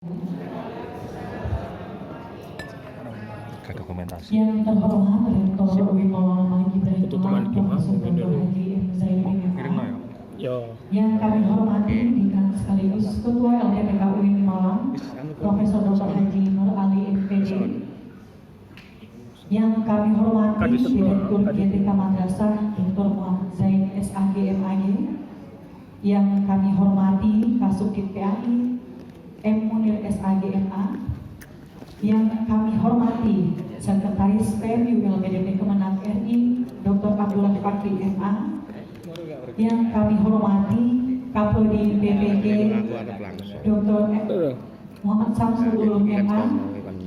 Ke dokumentasi. Yang terhormat Rektor UIN Maulana Malik Ibrahim Malang, Profesor Dr. Haji M. Zainuddin MA. Yang kami hormati Dekan sekaligus Ketua LPPK UIN Malang, Profesor Dr. Haji Nur Ali MPD. Yang kami hormati Direktur GTK Madrasah Dr. Muhammad Zain SAG MAG. Yang kami hormati Kasubdit PAI M. Munir SAG MA. Yang kami hormati Sekretaris PMU LPDP Kemenang RI Dr. Abdullah Fakri MA. Yang kami hormati Kapolri BPG Dr. Muhammad Samsul Ulum MA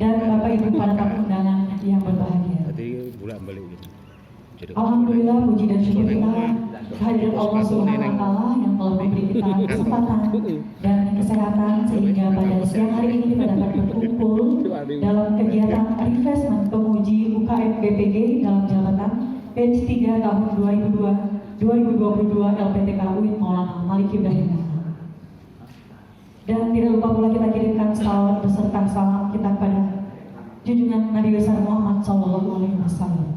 dan Bapak Ibu para tamu undangan yang berbahagia. Alhamdulillah, puji dan syukur kita kehadirat Allah Subhanahu wa Ta'ala yang telah memberi kita kesempatan dan kesehatan sehingga pada siang hari ini kita dapat berkumpul dalam kegiatan refreshment penguji UKM BPG dalam jabatan batch 3 tahun 2022 LPTK UIN Maulana Malik Ibrahim. Dan tidak lupa pula kita kirimkan salawat beserta salam kita kepada junjungan Nabi besar Muhammad SAW.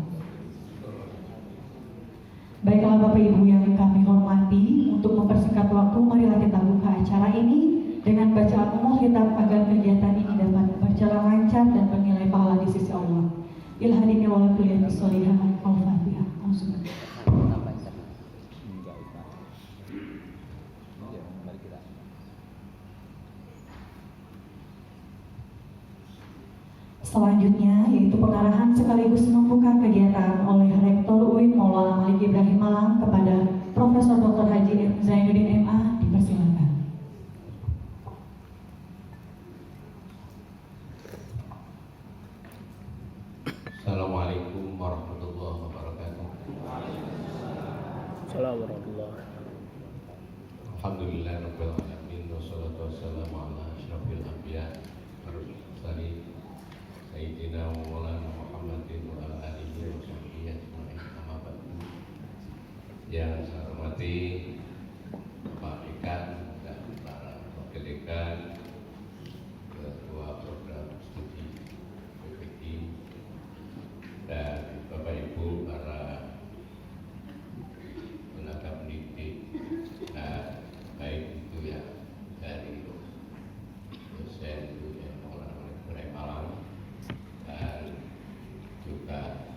Baiklah Bapak Ibu yang kami hormati, untuk mempersingkat waktu, marilah kita buka acara ini dengan bacaan umum khitab agar kegiatan ini dapat berjalan lancar dan bernilai pahala di sisi Allah. Ilhadini wa kuliyati sholihah al-Fatihah. Selanjutnya yaitu pengarahan sekaligus membuka kegiatan oleh Rektor UIN Maulana Malik Ibrahim Malang kepada Profesor Dr. Haji M. Zainuddin MA, dipersilakan. Assalamualaikum warahmatullahi wabarakatuh. Assalamualaikum warahmatullahi wabarakatuh. Alhamdulillah rabbil alamin wassalatu wassalamu ala asyrafil anbiya warahmatullahi Sayyidina Maulana Muhammadin wa ala alihi wa sahbihi ajma'in, amma ba'du. Yang saya hormati Pak Dekan dan para wakil dekan, ketua program studi PPG, dan Bapak Ibu para tenaga pendidik, dan baik itu ya dari dosen UIN Maulana Malik Ibrahim Malang dan juga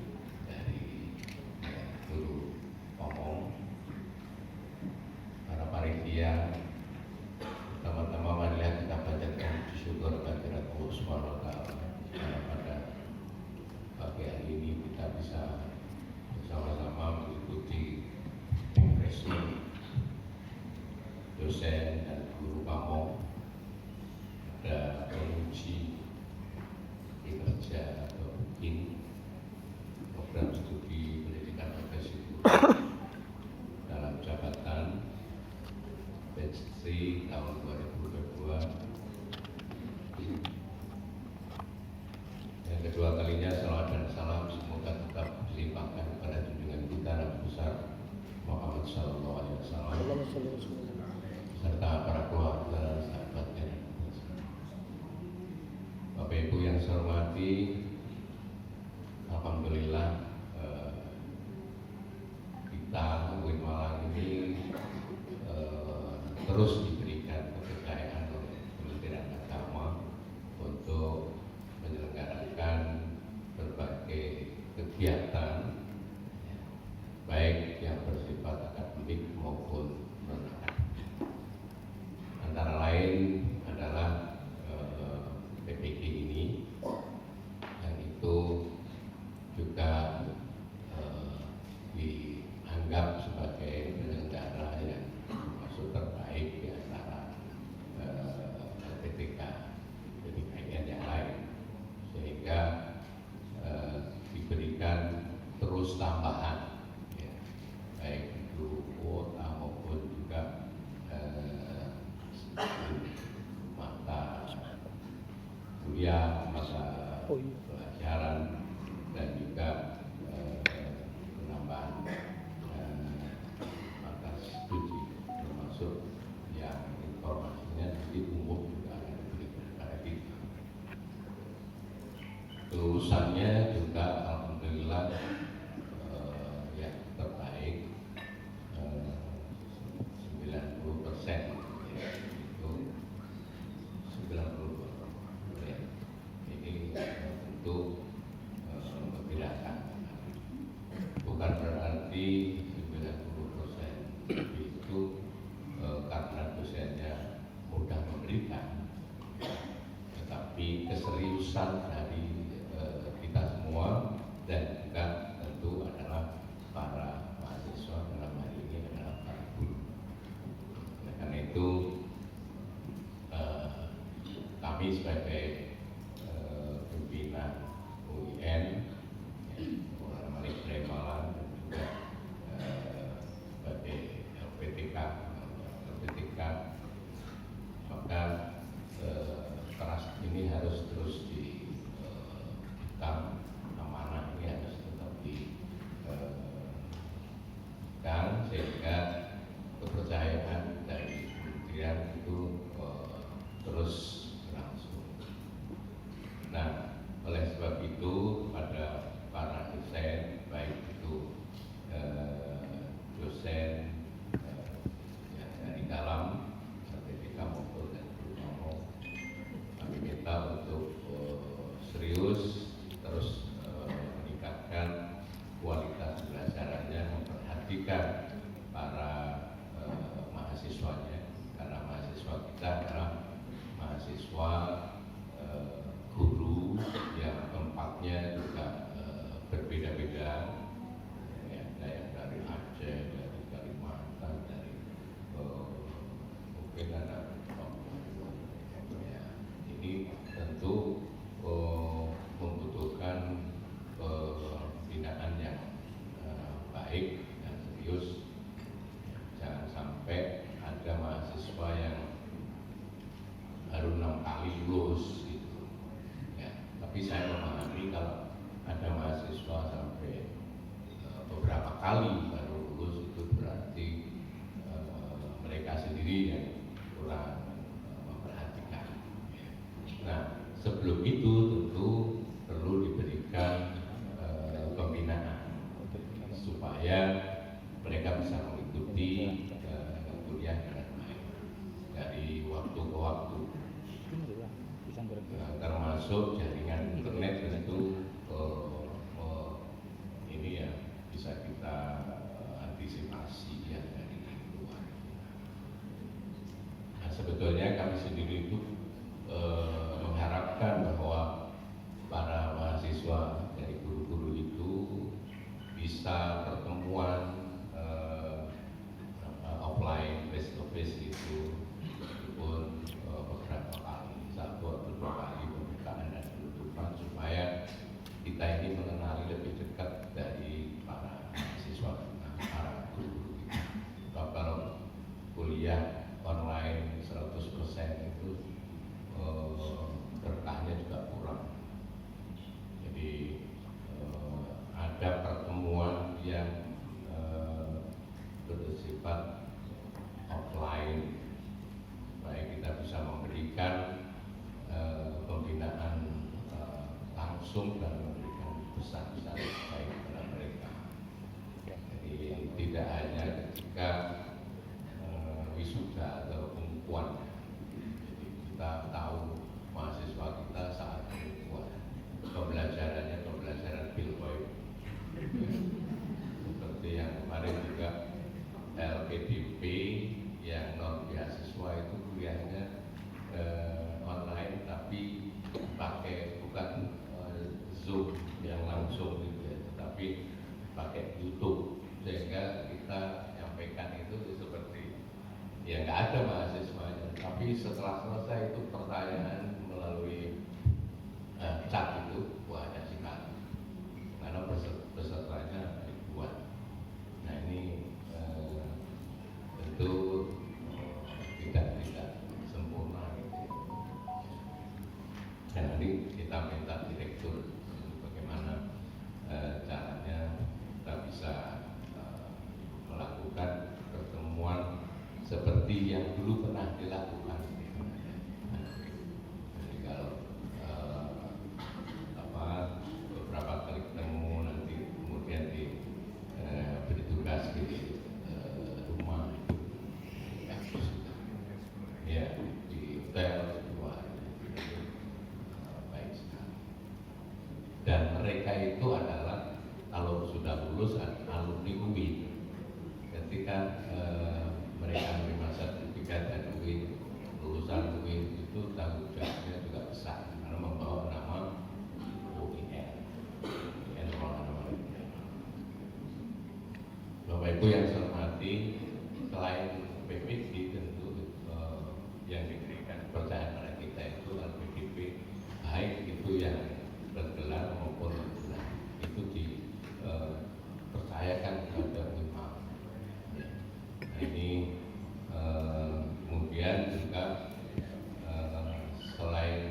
dari guru ngomong, para panitia. Pertama-tama marilah kita panjatkan syukur kehadirat Allah Subhanahu wa Ta'ala karena pada pagi hari ini kita bisa bersama-sama mengikuti refreshment dosen dan guru pamong, ada penguji kinerja atau mungkin program studi pendidikan profesi dalam jabatan batch 3 tahun 2022. Yang kedua kalinya salawat dan salam semoga tetap dilimpahkan kepada junjungan kita Nabi besar Muhammad SAW serta para keluarga sahabatnya. Bapak Ibu yang saya hormati, alhamdulillah kita UIN Malang ini terus diberikan kepercayaan oleh Kementerian Agama untuk menyelenggarakan berbagai kegiatan baik yang bersifat akademik maupun non-akademik. Antara lain adalah PPG ini yang itu juga dianggap sebagai penyelenggara yang termasuk terbaik di antara LPTK yang lain, sehingga diberikan terus tambahan ya, baik itu kuota maupun juga mata kuliah, mata pelajaran, dan juga penambahan mata studi, termasuk yang informasinya nanti umum juga akan diberikan kepada kelulusannya juga alhamdulillah yang terbaik 90%, ya, itu 90%. Ya. Ini tentu membedakan. Bukan berarti 90% itu karena dosennya mudah memberikan, tetapi keseriusan dari kita semua dan juga tentu adalah para mahasiswa, dalam hal ini adalah para guru. Oleh karena itu kami sebagai pimpinan UIN, Maulana Malik Remalan, dan juga sebagai LPTK, maka trust ini harus terus dipegang, amanah ini harus tetap dipegang sehingga kepercayaan dari kementerian itu terus berlangsung. Nah, oleh sebab itu pada para dosen, baik itu dosen yang dari dalam LPTK maupun dari Purnomo, kami minta untuk serius terus meningkatkan kualitas belajarannya, memperhatikan para mahasiswanya, karena mahasiswa kita adalah mahasiswa guru yang tempatnya juga berbeda-beda, ya, yang dari Aceh, dari Kalimantan, dari mungkin ada ya, ini tentu membutuhkan pembinaan yang baik dan serius. Jangan sampai ada mahasiswa yang baru 6 kali lulus gitu. Ya, tapi saya memahami kalau ada mahasiswa sampai beberapa kali baru lulus, itu berarti mereka sendiri yang kurang memperhatikan. Nah, sebelum itu tentu perlu diberikan pembinaan supaya mereka bisa mengikuti kuliah dengan baik dari waktu ke waktu. Termasuk jaringan internet tentu ini ya bisa kita antisipasi ya dari luar. Nah, sebetulnya kami sendiri itu mengharapkan bahwa para mahasiswa dari guru-guru itu bisa pertemuan offline, face to face itu pun beberapa kali, 1 atau 2 kali pembukaan dan penutupan, supaya kita ini mengenali lebih dekat dari para mahasiswa, para guru-guru kita. Kalau kuliah online 100% itu berkahnya juga kurang. Jadi ada pertemuan yang bersifat offline, supaya kita bisa memberikan pembinaan langsung dan memberikan pesan-pesan baik kepada mereka. Jadi tidak hanya ketika wisuda atau pengukuhan. Jadi kita tahu mahasiswa kita saat pengukuhan pembelajarannya pembelajaran Bilboy, seperti yang kemarin juga LPDP yang non beasiswa itu kuliahnya online, tapi pakai bukan Zoom yang langsung gitu ya, tetapi pakai YouTube, sehingga kita nyampaikan itu seperti ya nggak ada mahasiswanya, tapi setelah selesai itu pertanyaan melalui chat itu banyak sekali, karena pesertanya ribuan. Nah ini tentu tidak sempurna gitu. Dan nanti kita minta direktur bagaimana caranya kita bisa melakukan pertemuan seperti yang dulu pernah dilakukan. Jadi kalau mereka itu adalah kalau sudah lulus alumni UIN. Ketika mereka menerima sertifikat dari UIN, lulusan UIN itu tanggung jawabnya juga besar karena membawa nama UIN. Bapak Ibu yang saya hormati, selain PPD tentu yang diberikan kepercayaan pada kita itu LPDP, baik itu yang bergelar maupun bergelar itu dipercayakan kepada imam. Nah, ini kemudian juga selain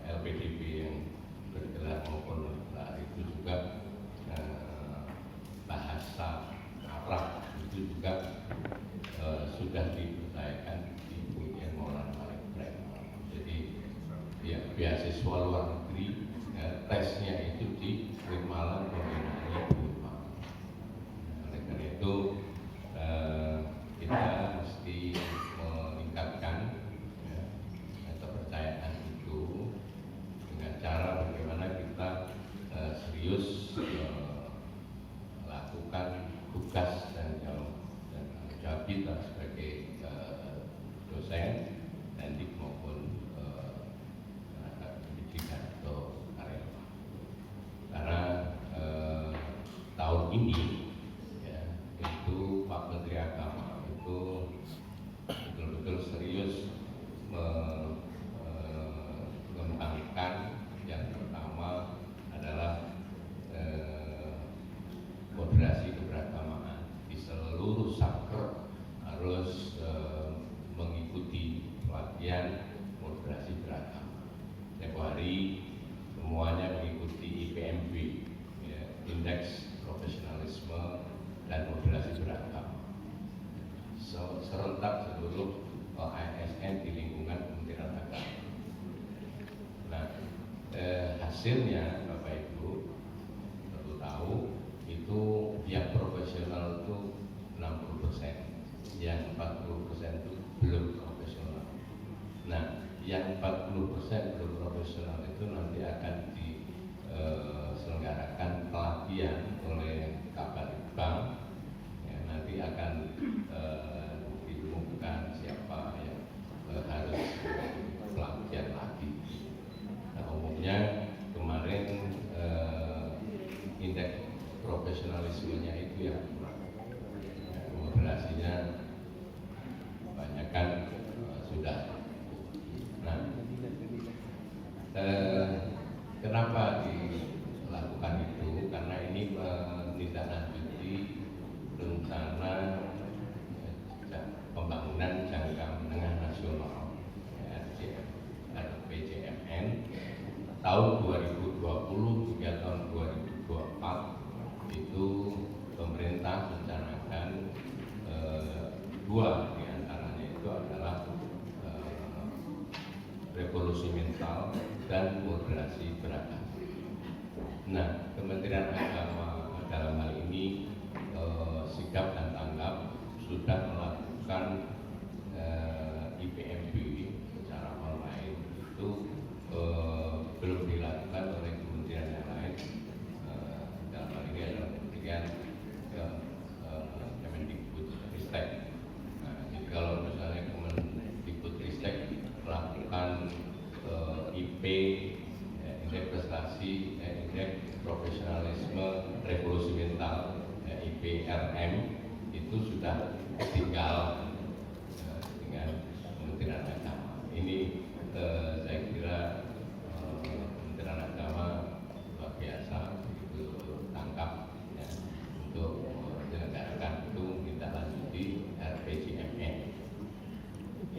LPDP yang bergelar maupun bergelar itu juga bahasa Arab itu juga sudah dipercayakan di UIN Maulana Malik Ibrahim. Jadi ya, beasiswa luar negeri tesnya itu di UIN Malang, pembinaannya di UIN Malang. Oleh karena itu kita mesti meningkatkan kepercayaan itu dengan cara bagaimana kita serius melakukan tugas dan tanggung jawab kita sebagai dosen dan maupun tenaga pendidikan atau karyawan. Karena tahun ini ya, itu Pak Menteri Agama itu betul-betul serius mengembangkan yang pertama adalah moderasi keberagamaan di seluruh satker harus mengikuti pelatihan moderasi beragama. Setiap hari semuanya mengikuti IPMB, ya, Indeks Profesionalisme dan Moderasi Beragama. Serentak seluruh ASN di lingkungan Kementerian Agama. Nah, hasilnya Bapak Ibu perlu tahu itu yang profesional itu 60%, yang 40% itu belum profesional. Nah, yang 40% belum profesional itu nanti akan diselenggarakan pelatihan oleh Kabalitbank. Ya, nanti akan diumumkan siapa yang harus pelatihan lagi. Nah, umumnya kemarin indeks profesionalismenya itu yang kurang, moderasinya kebanyakan sudah. Nah, kenapa dilakukan itu? Karena ini menindaklanjuti rencana pembangunan jangka menengah nasional RPJMN tahun 2020 hingga tahun 2024. Itu pemerintah mencanangkan dua diantaranya itu adalah revolusi mental dan moderasi beragama. Nah, Kementerian Agama dalam hal ini sikap dan tanggap sudah melakukan IPMB secara online itu belum dilakukan oleh kementerian yang lain. Dalam hal ini adalah kementerian Kemendikbudristek. Nah, jadi kalau misalnya Kemendikbudristek melakukan IP, indeks prestasi, indeks profesionalisme revolusi mental, IPRM, itu sudah tinggal dengan Kementerian Agama. Ini saya kira Kementerian Agama luar biasa itu tangkap ya, untuk menyelenggarakan itu kita lanjuti RPJMN.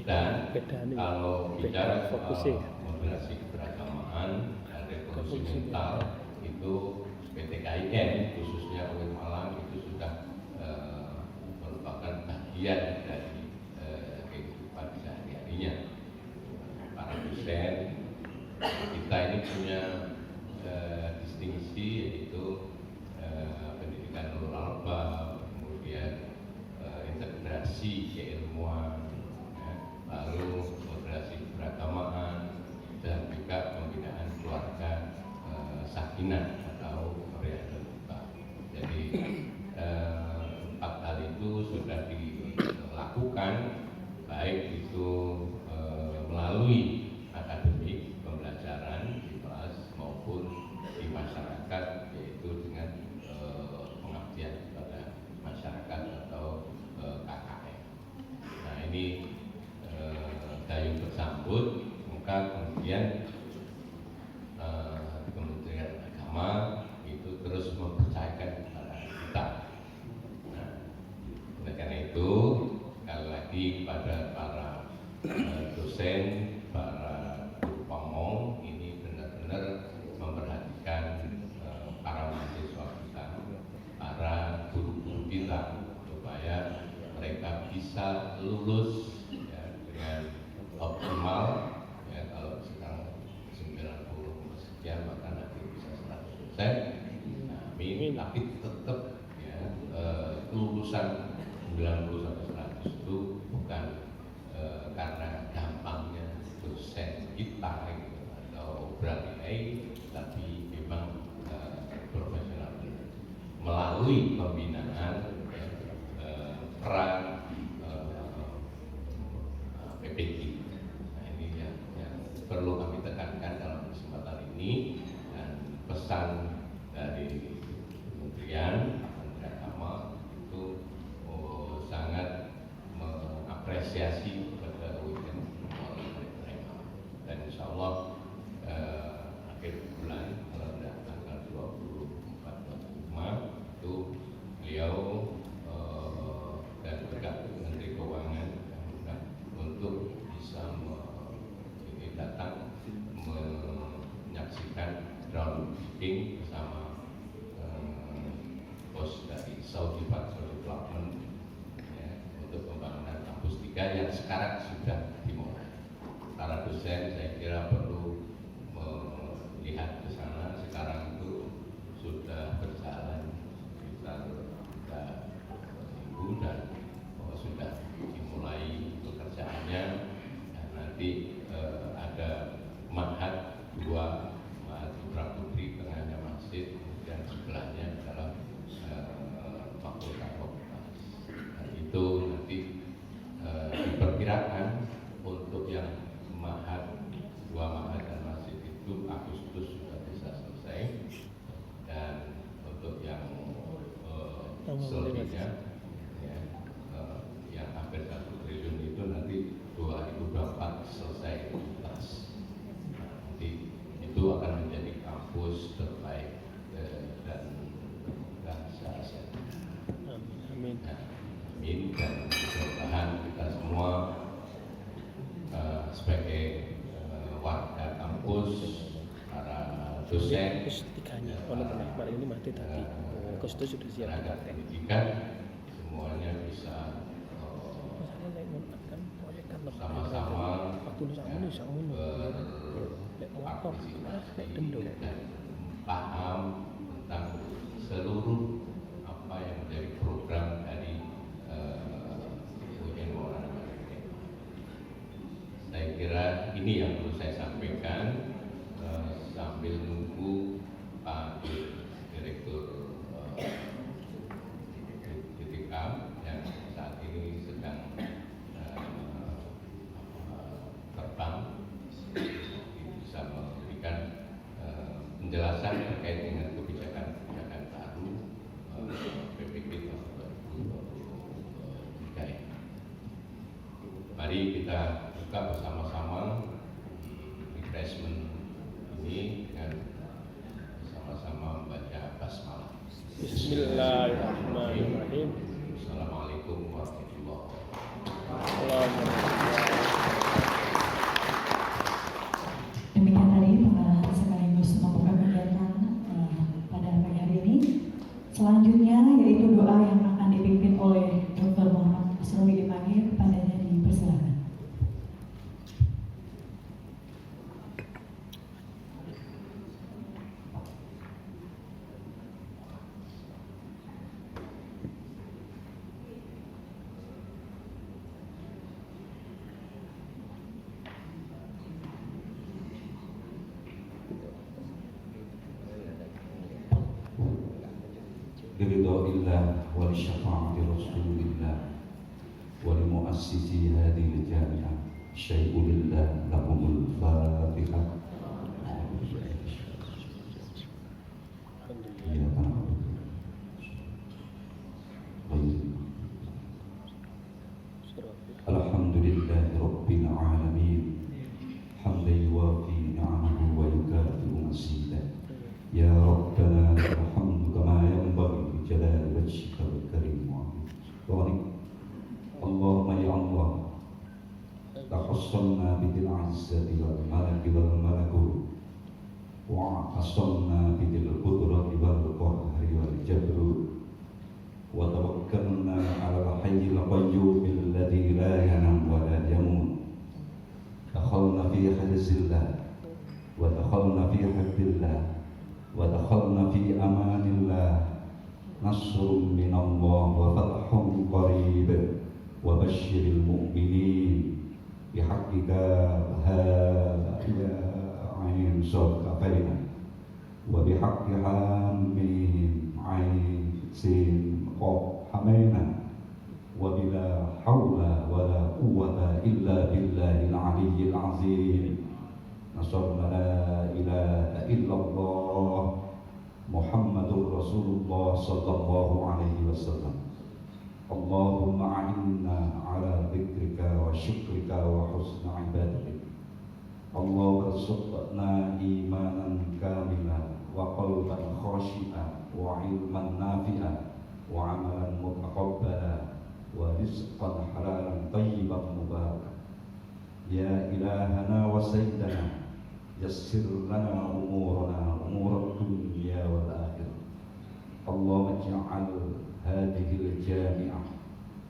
Dan kalau bicara soal moderasi keberagamaan dan revolusi mental itu PT KIN khususnya UIN Malang itu sudah merupakan bagian dari kehidupan sehari-harinya. Para dosen kita ini punya distingsi yaitu pendidikan nurul alba, kemudian integrasi keilmuan, lalu moderasi keberagamaan dan juga pembinaan keluarga keyakinan atau realitas. Jadi 4 hal itu sudah dilakukan, baik itu melalui akademik pembelajaran di kelas maupun di masyarakat, yaitu dengan pengabdian kepada masyarakat atau KKN. Nah ini dayung bersambut, maka kemudian Kementerian Agama itu terus mempercayakan kepada kita. Nah, oleh karena itu sekali lagi kepada para dosen, para guru pamong ini benar-benar memperhatikan para mahasiswa kita, para guru-guru kita, supaya mereka bisa lulus ya, dengan optimal. Ya, kalau sekarang 90 sekian maka nanti bisa 100%. Nah, amin. Tapi tetap ya, kelulusan 90 sampai 100 itu bukan karena gampangnya dosen kita gitu, atau berantai, tapi memang profesional melalui pembinaan peran PPG. Nah ini yang perlu kami tekankan dalam kesempatan ini, dan pesan dari Kementerian Agama itu sangat mengapresiasi kepada UIN mereka, dan insya Allah akhir bulan tanggal 24-25 itu beliau dan juga Menteri Keuangan untuk bisa ini datang menyaksikan groundbreaking bersama bos dari Saudi Financial Development ya, untuk pembangunan kampus 3 yang sekarang sudah dimulai. Para dosen saya kira perlu melihat ke sana. Sekarang itu sudah berjalan sekitar 3 minggu dan sudah dimulai pekerjaannya, dan nanti ada Ma'had 2, Ma'had Putra Putri, tengahnya masjid, kemudian sebelahnya adalah fakultas. Dan itu nanti diperkirakan untuk yang Ma'had 2, Ma'had dan masjid itu Agustus sudah bisa selesai, dan untuk yang selebihnya ya, yang hampir 1 triliun itu nanti 2024 selesai tuntas. Nanti itu akan menjadi kampus terbaik dan se-Asia. Amin. Nah, amin, dan mudah-mudahan kita semua sebagai warga kampus, para dosen, ini mati tadi. Agustus sudah siap tenaga pendidikan, semuanya bisa sama-sama berpartisipasi dan paham tentang seluruh apa yang menjadi program dari UIN Maulana Malik. Saya kira ini yang perlu saya sampaikan sambil nunggu Pak Direktur DTK yang saat ini sedang terbang, bisa memberikan penjelasan terkait dengan kebijakan-kebijakan baru PPP tahun 2023. Mari kita buka bersama-sama refreshment ini dengan sama-sama membaca basmalah. Bismillahirrahmanirrahim. Assalamualaikum warahmatullahi Wabarakatuh. Demikian tadi sekaligus membuka kegiatan pada pagi hari ini. Selanjutnya yaitu doa yang akan dipimpin oleh Dr. Muhammad Asrawi Imagir, kepadanya dipersilakan. لرضا الله ولشفاعة رسول الله ولمؤسسي هذه الجامعة شيء لله لهم الفاتحة. Alhamdulillah Rabbil Alamin hamdan yuwafi ni'amahu wa yukafi'u masidah. Ya Rabbana alhamdu kama yanbaghi li jalali wajhika wal karim wajhika. Allahumma ya Allah taqassalna bidil izzati wal malaki wal malakut wa asalna bidil qudrati wal qahri wal jabrut wa tawakkalna ala al-hayyil qayyum alladhi la yanam wa la yamut. Dakhalna fi hajzillah wa dakhalna fi hibbillah wa dakhalna fi amanillah. Nasrun minallah wa fathun qarib wa basyiril mu'minin bihaqqika ya ain sad kafaina wa bihaqqi hamim ain sin qaf hamaina wa bila haula wa la quwwata illa billahil aliyyil azim. Nasrna la ilaha illallah Muhammadur Rasulullah sallallahu alaihi wasallam. Allahumma a'inna ala dzikrika wa syukrika wa husna ibadatik. Allah warzuqna imanan kamilan wa qalban khashi'an wa ilman nafi'an wa amalan mutaqabbala wa rizqan halalan tayyiban mubarakan. Ya ilahana wa sayyidana yassir lana umurana umur dunya wal akhirah. Allahumma ij'al hadhil jami'ah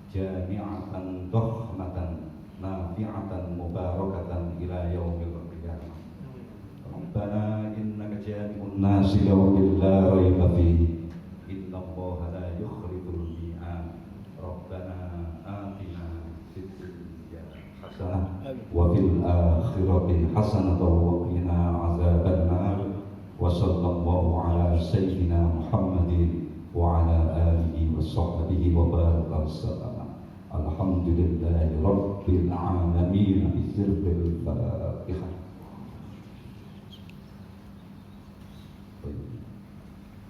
jami'atan dakhmatan nafi'atan mubarakatan ila yaumil qiyamah. Rabbana innaka jami'un nasi yawmin la rayba fihi innallaha la yukhliful mi'ad. Rabbana atina fid dunya hasanah wa fil akhirati hasanah wa qina azabannar. Wa sallallahu ala sayyidina Muhammadin wa ala alihi wa sahbihi wa baraka wasallam. Alhamdulillahi Rabbil Alamin bisirril Fatihah.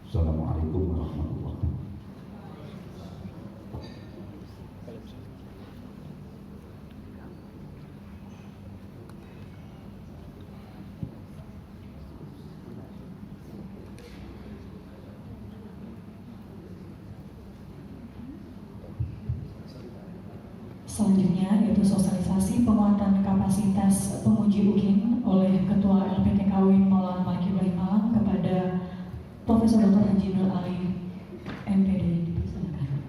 Assalamualaikum warahmatullahi wabarakatuh. Selanjutnya yaitu sosialisasi penguatan kapasitas penguji UKIN oleh Ketua LPTK UIN Maulana Malikiullah Malang kepada Profesor Dr. Haji Nur Ali MPD. Silakan.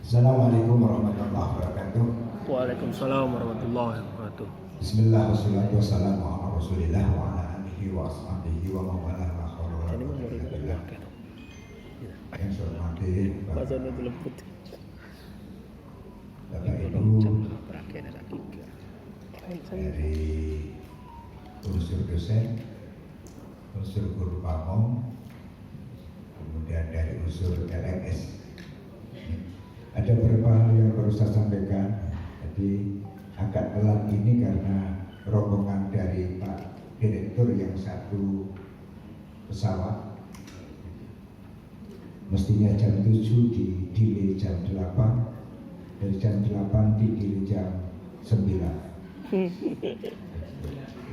Assalamualaikum warahmatullahi wabarakatuh. Waalaikumsalam warahmatullahi wabarakatuh. Bismillah wassalatu wassalamu ala Rasulillah wa ala alihi wa ashabihi wa mawalah wa haula wa la Ini quwwata memori illa billah. Yang saya hormati Bahasa itu lembut. Bapak Ibu dari unsur dosen, unsur guru pamong, kemudian dari unsur LMS. Ada beberapa hal yang baru saya sampaikan. Jadi agak telat ini karena rombongan dari Pak Direktur yang satu pesawat mestinya jam 7 di delay jam 8, dari jam 8 di delay jam 9.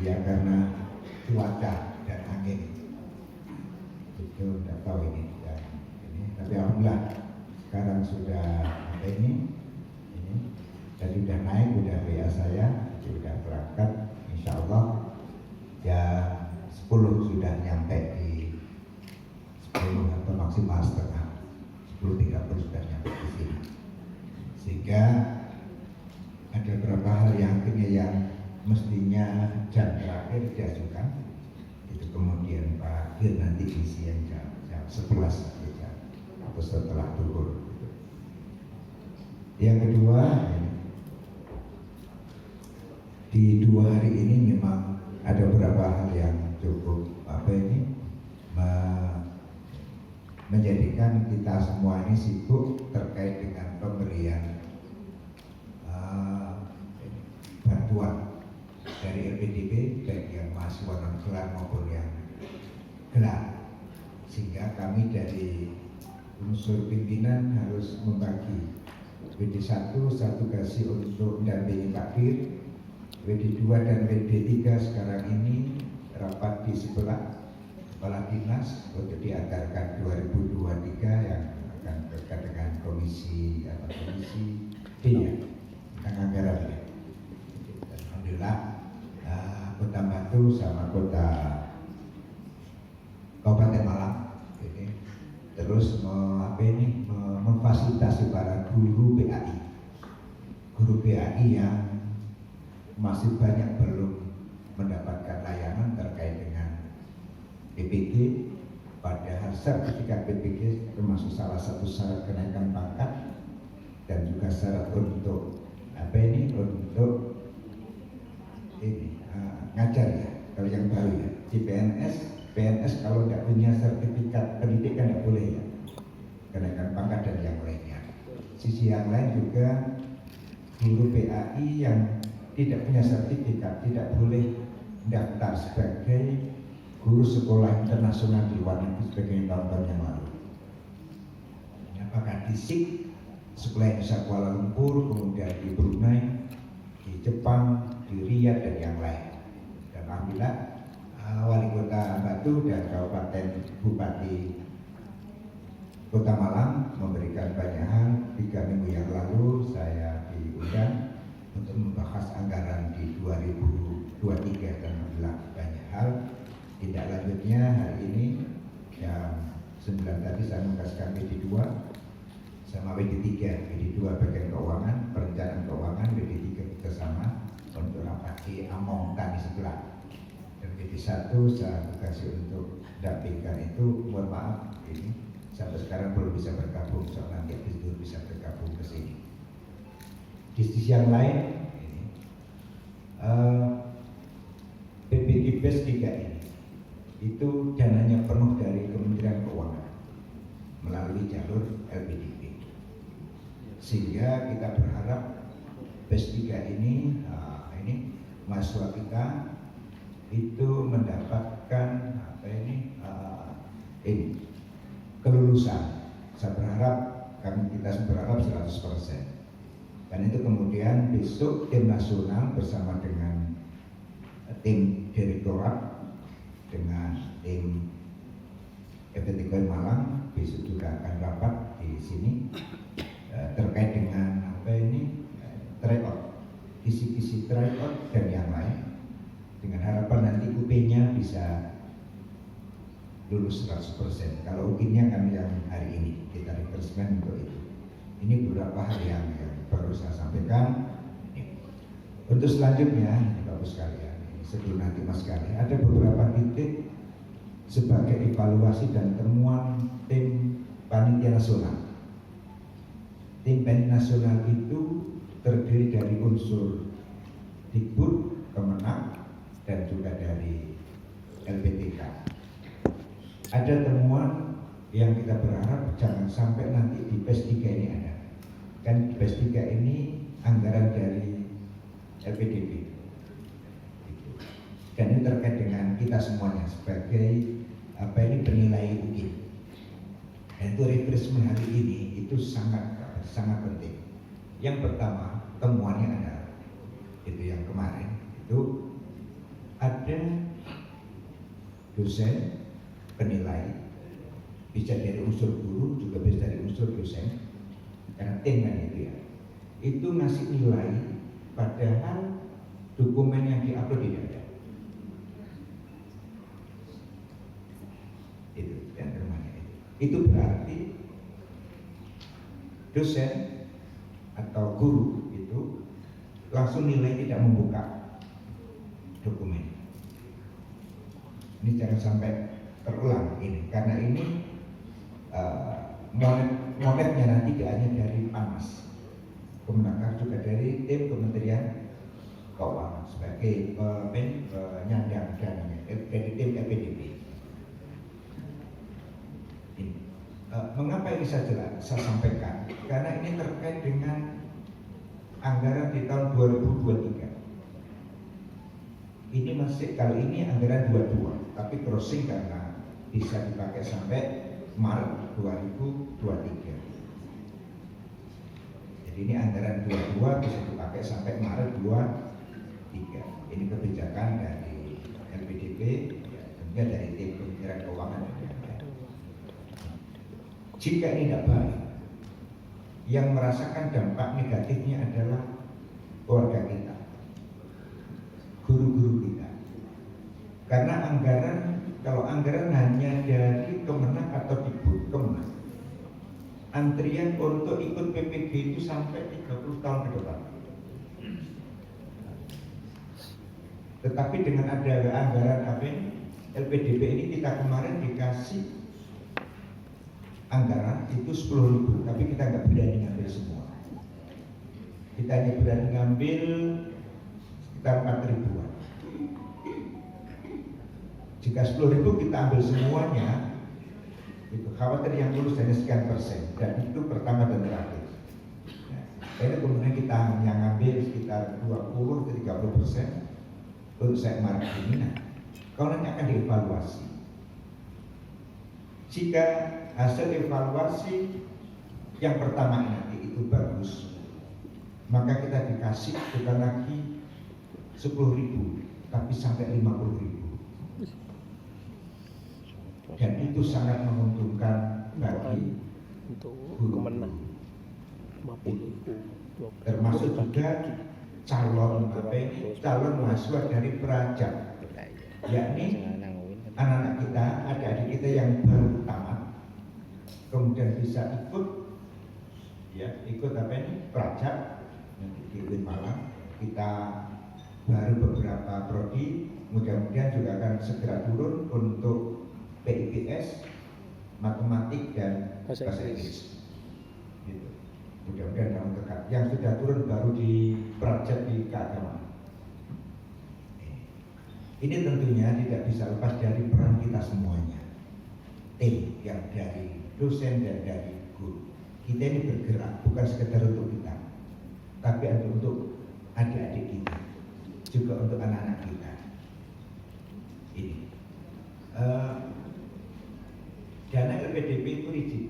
Ya karena cuaca dan angin itu tidak tahu ini, tapi alhamdulillah sekarang sudah ada ini tadi udah naik, udah WA saya, sudah berangkat, insya Allah jam 10 sudah nyampe di 10 atau maksimal setengah 10.30 sudah nyampe di sini. Sehingga ada beberapa hal yang akhirnya yang mestinya jam terakhir diajukan, itu kemudian Pak Gir nanti isi yang jam 11 atau setelah duhur. Yang kedua, di 2 hari ini memang ada beberapa hal yang cukup menjadikan kita semua ini sibuk terkait dengan pemberian bantuan dari LPDP, baik yang mahasiswa non gelar maupun yang gelar, sehingga kami dari unsur pimpinan harus membagi WD1 satu kasih untuk mendampingi Pak Dir, WD2 dan WD3 sekarang ini rapat di sebelah kepala dinas untuk dianggarkan 2023 yang akan berkaitan dengan komisi D ya, tentang anggaran ya. Alhamdulillah Kota Batu sama Kota Kabupaten Malang ini terus memfasilitasi para guru PAI yang masih banyak belum mendapatkan layanan terkait dengan PPG, padahal sertifikat PPG termasuk salah satu syarat kenaikan pangkat dan juga syarat untuk untuk ngajar ya, kalau yang baru ya di PNS kalau tidak punya sertifikat pendidikan tidak boleh ya kenaikan pangkat dan yang lainnya. Sisi yang lain juga guru PAI yang tidak punya sertifikat tidak boleh daftar sebagai guru sekolah internasional di luar negeri sebagai tahun-tahun yang lalu. Apakah di SIK, sekolah Indonesia Kuala Lumpur, kemudian di Brunei, di Jepang, di Riyadh dan yang lain. Dan alhamdulillah Wali Kota Batu dan Kabupaten Bupati Kota Malang memberikan banyak hal. 3 minggu yang lalu saya diundang untuk membahas anggaran di 2023 dan alhamdulillah banyak hal. Tindak lanjutnya hari ini jam 9 tadi saya mengasihkan WD2 sama WD3. WD2 bagian keuangan, perencanaan keuangan, WD3 kita sama untuk rapat di Among tadi sebelah. Dan WD1 saya kasih untuk dampingkan itu, mohon maaf ini sampai sekarang belum bisa bergabung, soalnya nanti itu bisa bergabung ke sini. Di sisi yang lain ini PPG PES 3 ini itu dananya penuh dari Kementerian Keuangan melalui jalur LPDP, sehingga kita berharap PES 3 ini mahasiswa kita itu mendapatkan kelulusan. Saya berharap, kita berharap 100%. Dan itu kemudian besok tim nasional bersama dengan tim direktorat dengan tim FTTK Malang besok juga akan rapat di sini terkait dengan tryout, kisi-kisi tryout dan yang lain, dengan harapan nanti UP-nya bisa lulus 100%. Kalau UKIN-nya kan yang hari ini kita rekrutmen untuk itu. Ini beberapa hal yang perlu saya sampaikan. Untuk selanjutnya, Bapak sekalian, sebelum nanti Mas sekalian, ada beberapa titik sebagai evaluasi dan temuan tim panitia nasional. Tim panitia nasional itu terdiri dari unsur Dikbud, Kemenang, dan juga dari LPTK. Ada temuan yang kita berharap jangan sampai nanti di PES 3 ini ada. Kan di PES 3 ini anggaran dari LPDP. Dan ini terkait dengan kita semuanya sebagai penilai UKIN. Dan itu refreshment hari ini itu sangat penting. Yang pertama temuannya adalah itu yang kemarin itu ada dosen penilai bisa dari unsur guru juga bisa dari unsur dosen karena tim kan itu ya. itu ngasih nilai padahal dokumen yang diupload tidak ada. Itu yang termanya itu berarti dosen atau guru itu langsung nilai tidak membuka dokumen. Ini jangan sampai terulang ini, karena ini monetnya nanti tidak hanya dari Panas, Kemenaker juga dari tim Kementerian Keuangan sebagai penyandang dananya, dari tim LPDP. Mengapa ini saya sampaikan? Karena ini terkait dengan anggaran di tahun 2023. Ini masih, kalau ini anggaran 22, tapi crossing karena bisa dipakai sampai Maret 2023. Jadi ini anggaran 22 bisa dipakai sampai Maret 23. Ini kebijakan dari LPDP, tentunya dari tim Kementerian Keuangan. Jika ini tidak baik, yang merasakan dampak negatifnya adalah keluarga kita, guru-guru kita. Karena kalau anggaran hanya dari Kemenak atau Dikbud Kemenak, antrian untuk ikut PPG itu sampai 30 tahun ke depan. Tetapi dengan ada anggaran LPDP ini, kita kemarin dikasih anggaran itu 10.000, tapi kita nggak berani ngambil semua. Kita hanya berani ngambil sekitar 4.000-an. Jika 10.000 kita ambil semuanya, itu khawatir yang lulus hanya sekian persen, dan itu pertama dan terakhir. Ini kemudian kita hanya ngambil sekitar 20-30% untuk saya mark ini. Nah, kalau nanti akan dievaluasi. Jika hasil evaluasi yang pertama nanti itu bagus, maka kita dikasih bukan lagi 10.000, tapi sampai 50.000. Dan itu sangat menguntungkan bagi Kemenak. termasuk juga calon mahasiswa dari Praja, yakni anak-anak kita, adik-adik kita yang baru tamat, kemudian bisa ikut Praja di UIN Malang. Kita baru beberapa prodi, mudah-mudahan juga akan segera turun untuk PIPS, matematik dan bahasa Inggris. Gitu. Mudah-mudahan dalam dekat. Yang sudah turun baru di Praja di keagamaan. Ini tentunya tidak bisa lepas dari peran kita semuanya, tim yang dari dosen dan dari guru. Kita ini bergerak bukan sekedar untuk kita, tapi untuk adik-adik kita, juga untuk anak-anak kita. Ini dana LPDP itu rigid.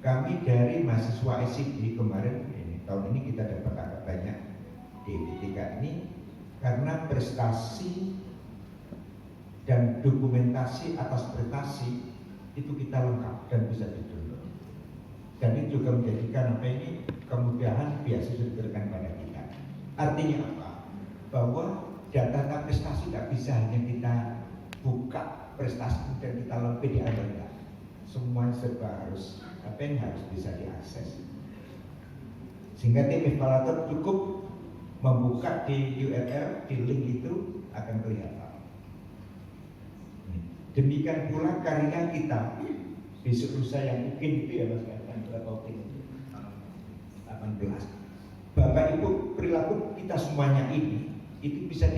Kami dari mahasiswa SID kemarin, tahun ini kita dapat agak banyak di D3 ini, karena prestasi dan dokumentasi atas prestasi itu kita lengkap dan bisa didownload. Dan ini juga menjadikan kemudahan beasiswa diberikan pada kita. Artinya apa? Bahwa data prestasi tidak bisa hanya kita buka prestasi dan kita lempar di Anda. Semua serba harus bisa diakses. Sehingga tim evaluator cukup membuka di URL, di link itu akan kelihatan. Demikian pula karya kita besok lusa yang mungkin itu ya Mas, berapa tim? 18. Bapak Ibu, perilaku kita semuanya ini itu bisa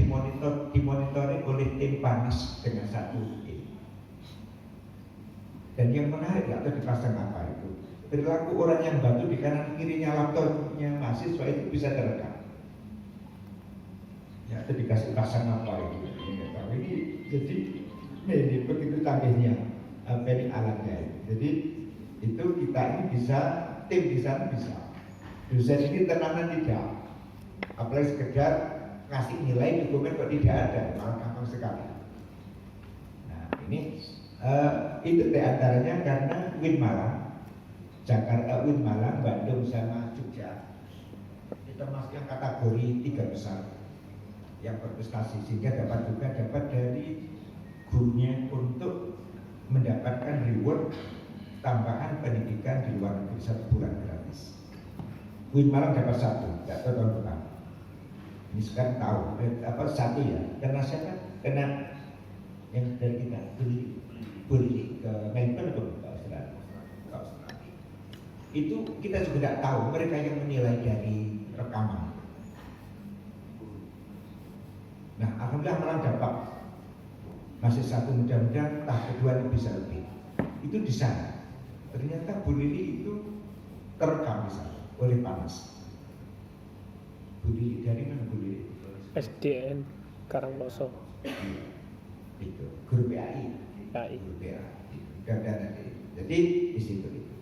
dimonitoring oleh tim Panas dengan satu tim. Dan yang menarik atau dipasang apa itu? Perilaku orang yang bantu di kanan kirinya laptopnya mahasiswa itu bisa terekam. Ya, itu dikasih pasang apa itu? Ini jadi ini begitu canggihnya ini alatnya. Jadi itu kita ini bisa, tim di sana bisa. Dosen ini tenanan tidak, apalagi sekedar ngasih nilai dokumen kok tidak ada, malah gampang sekali. Nah ini itu diantaranya karena UIN Malang Jakarta, Malang, Bandung sama Jogja. Kita masukkan kategori 3 besar yang berprestasi, sehingga dapat dari gurunya untuk mendapatkan reward tambahan pendidikan di luar negeri 1 bulan gratis. Malang dapat 1, tidak tahu tahun depan. Ini sekarang tahu apa 1 ya, karena saya kan kena yang dari kita beli ke Melbourne atau ke Australia. Itu kita juga tidak tahu mereka yang menilai dari rekaman. Nah, alhamdulillah Malang dapat masih 1, mudah-mudahan tahap kedua ini bisa lebih. Itu di sana. Ternyata Bu Lili itu terekam di sana oleh Panas. Bu Lili dari mana Bu Lili? SDN Karangloso. Itu guru PAI. Guru PAI. Jadi di situ itu.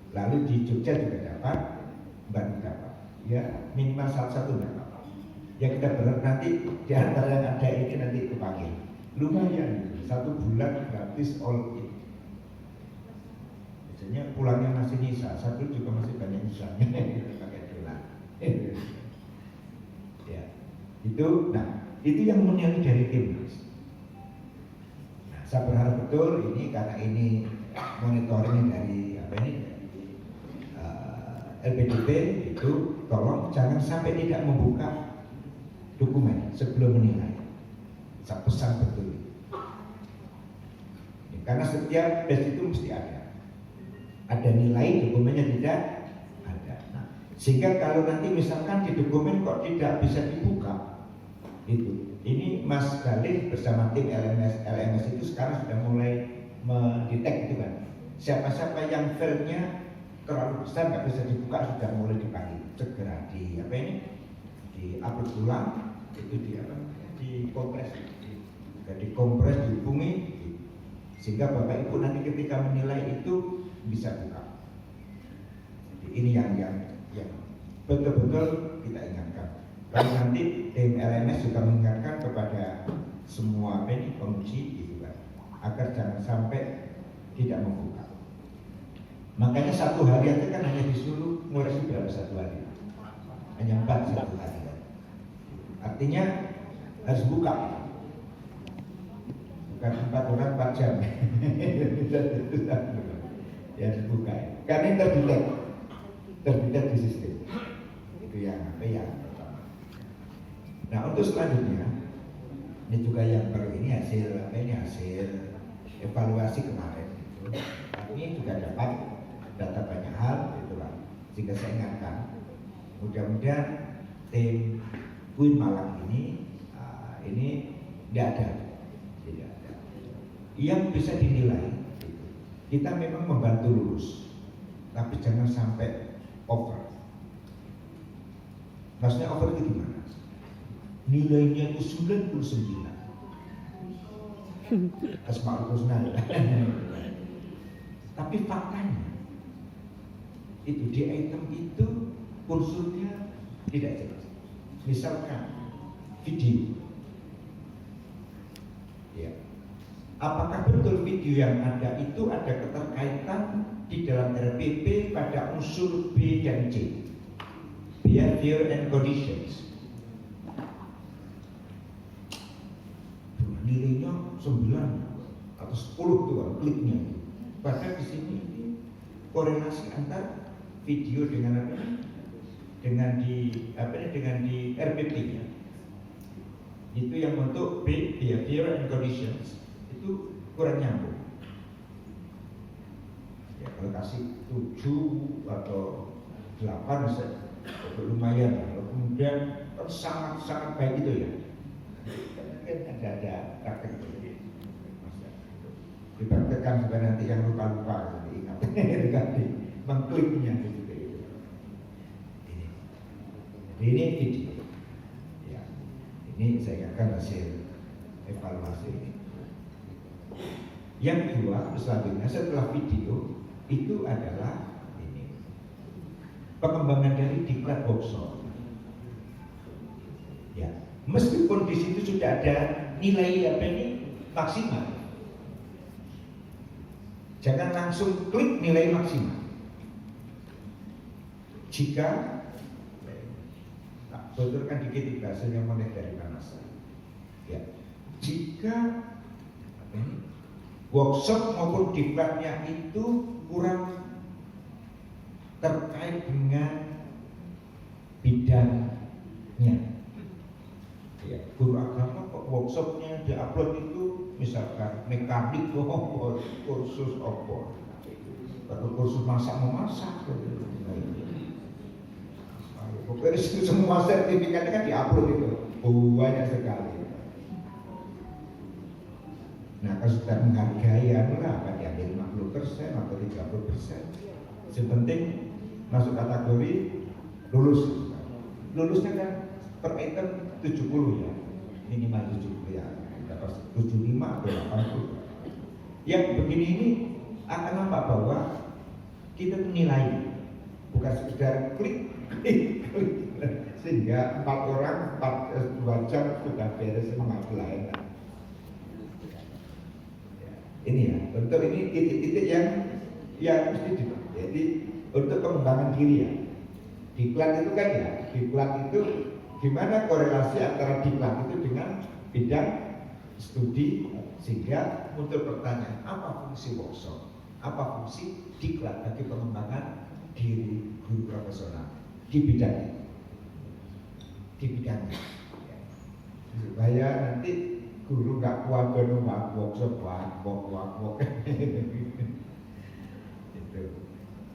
Lalu di Jogja juga dapat, Bandung dapat. Ya minimal satu dapat. Ya kita berharap nanti di antara yang ada ini nanti kepanggil. Lumayan, 1 bulan gratis all in. Biasanya pulangnya masih nyisa, 1 juga masih banyak nyisanya. Pakai dolar. Ya, itu, nah itu yang menilai dari timnas. Nah, saya berharap betul ini karena ini monitoringnya dari apa ini? LPDP itu tolong jangan sampai tidak membuka dokumen sebelum menilai. Saya pesan betul. Karena setiap tes itu mesti ada nilai, dokumennya tidak ada. Nah, sehingga kalau nanti misalkan di dokumen kok tidak bisa dibuka, itu. Ini Mas Galih bersama tim LMS itu sekarang sudah mulai mendetek itu kan. Siapa-siapa yang filenya terlalu besar nggak bisa dibuka sudah mulai dipanggil segera di apa ini di upload ulang itu dikompres dihubungi sehingga Bapak Ibu nanti ketika menilai itu bisa buka. Jadi ini yang betul-betul kita ingatkan. Kalau nanti tim LMS juga mengingatkan kepada semua penguji gitu kan, agar jangan sampai tidak membuka. Makanya 1 hari itu kan hanya disuruh ngurus berapa 1 hari? Hanya 4 1 hari. Artinya harus buka. Bukan 4 orang 4 jam. Ya harus buka. Karena ini terdetek di sistem. Itu yang pertama. Nah untuk selanjutnya ini juga yang hasil evaluasi kemarin itu. Ini juga dapat data banyak hal gitu lah. Sehingga saya ingatkan mudah-mudahan tim Malang ini tidak ada yang bisa dinilai. Kita memang membantu lulus, tapi jangan sampai over. Maksudnya over itu gimana? Nilainya itu 99 Asmaul Husna. Tapi faktanya itu di item itu unsurnya tidak jelas. Misalkan video, ya, apakah betul video yang ada itu ada keterkaitan di dalam RPP pada unsur B dan C, behavior and conditions? Nilainya 9 atau 10 tuh kliknya. Padahal di sini korelasi antar video dengan apa? Dengan di RPP-nya. Itu yang untuk B, behavior and conditions itu kurang nyambung. Ya kalau kasih 7 atau 8 bisa lumayan. Kalau kemudian sangat baik itu ya. Kan ada praktek itu. Dipraktekkan supaya nanti yang lupa diingat. Ganti mengkliknya gitu. Ini video. Ya, ini saya akan hasil evaluasi ini. Yang kedua, selanjutnya setelah video itu adalah ini pengembangan dari diklat workshop. Ya, meskipun di situ sudah ada nilai maksimal, jangan langsung klik nilai maksimal. jika bocorkan dikit bahasanya mulai dari mana saya. Ya, jika workshop maupun diklatnya itu kurang terkait dengan bidangnya. Ya, guru agama kok workshopnya diupload itu misalkan mekanik kursus apa, atau kursus masak memasak. Pokoknya itu semua sertifikatnya kan diupload itu banyak sekali. Nah kalau sudah menghargai apa diambil 50% atau 30%, yang penting masuk kategori lulus. Lulusnya kan per item 70 ya, minimal 70 ya, 75 atau 80. Yang begini ini akan nampak bahwa kita menilai, bukan sekedar klik, sehingga 4 orang 2 jam sudah beres mengapply. Ini ya, untuk ini titik-titik yang mesti jadi untuk pengembangan diri ya. Diklat itu kan ya, diklat itu gimana korelasi antara diklat itu dengan bidang studi, sehingga muncul pertanyaan apa fungsi workshop, apa fungsi diklat bagi pengembangan diri guru profesional di bidangnya, supaya nanti guru nggak kuat dengan workshop wak. Itu.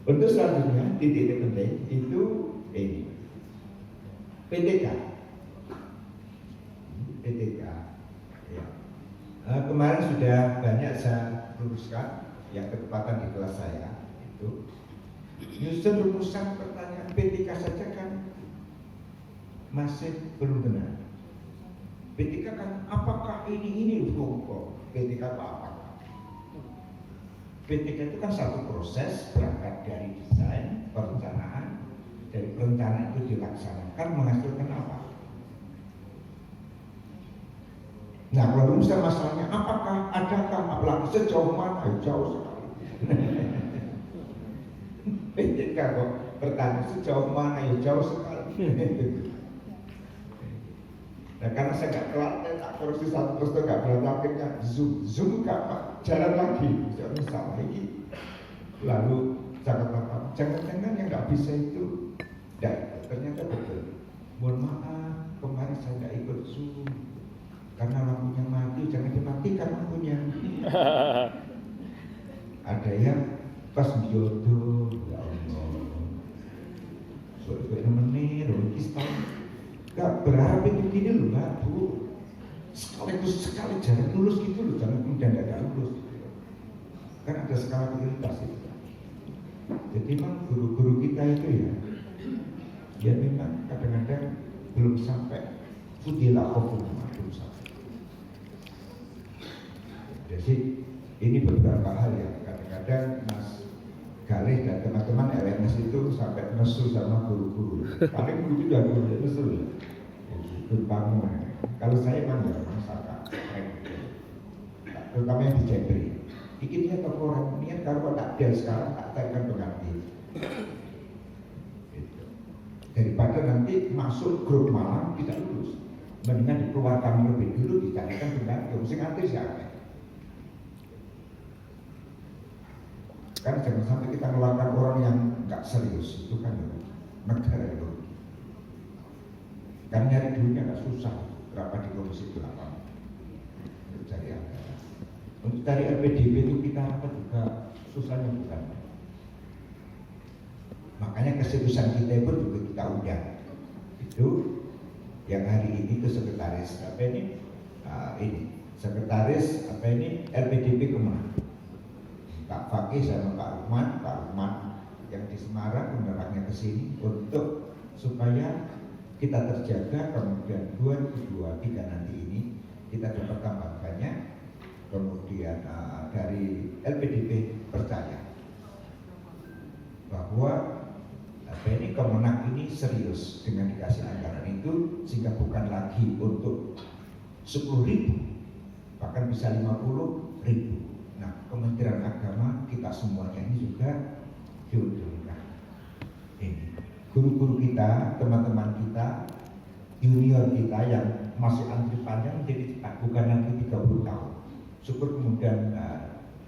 Untuk selanjutnya titik penting itu ini PTK. Ya. Kemarin sudah banyak saya luruskan yang ketepatan di kelas saya itu. Nyusun rumusan pertanyaan PTK saja kan masih belum benar. PTK kan apakah ini kok PTK apa? PTK itu kan satu proses berangkat dari desain, perencanaan, dari perencanaan itu dilaksanakan menghasilkan apa? Nah kalau misalnya masalahnya apakah adakah apalagi sejauh mana? Jauh sekali. PTK kok bertanya sejauh mana? Ya jauh sekali. Nah karena saya nggak kelar, saya tak korupsi satu terus nggak berarti akhirnya zoom nggak jalan lagi. Misalnya ini lalu jangan-jangan yang nggak bisa itu, dan ternyata betul. Mohon maaf, kemarin saya nggak ikut zoom karena lampunya mati, jangan dimatikan lampunya. Ada yang pas jodoh, ya Allah, sudah menir, gak berharap itu gini loh Mbak Bu, sekali jarang lulus gitu loh, jangan kemudian gak lulus gitu. Kan ada skala prioritas itu. Jadi memang guru-guru kita itu ya memang kadang-kadang belum sampai fudilah belum sampai. Jadi ini beberapa hal yang kadang-kadang Mas Galih dan teman-teman LMS itu sampai nesu sama guru-guru. Paling guru juga guru nesu ya. Bangun. Kalau saya memang ya masalah, terutama yang di Jepri. Bikin niat orang niat kalau tak dia sekarang tak akan pengganti. Gitu. Daripada nanti masuk grup malam tidak lulus, mendingan dikeluarkan lebih dulu dicarikan pengganti. Mesti nganti siapa? Kan jangan sampai kita mengeluarkan orang yang nggak serius, itu kan negara itu. Kan nyari duitnya nggak susah, berapa di Komisi 8 untuk cari anggaran. Untuk cari LPDP itu kita apa juga susahnya bukan. Makanya keseriusan kita pun juga kita undang. Itu yang hari ini itu sekretaris apa ini? Sekretaris apa ini LPDP kemana? Pak Fakih sama Pak Rukman yang di Semarang mendapatnya ke sini untuk supaya kita terjaga, kemudian 2023 nanti ini kita dapat tambah banyak, kemudian dari LPDP percaya bahwa ini Kemenak ini serius dengan dikasih anggaran itu, sehingga bukan lagi untuk 10.000 bahkan bisa 50.000. Nah, Kementerian Agama kita semuanya ini juga diundurkan. Ini guru-guru kita, teman-teman kita, junior kita yang masih antri panjang menjadi cepat, bukan lagi 30 tahun. Syukur kemudian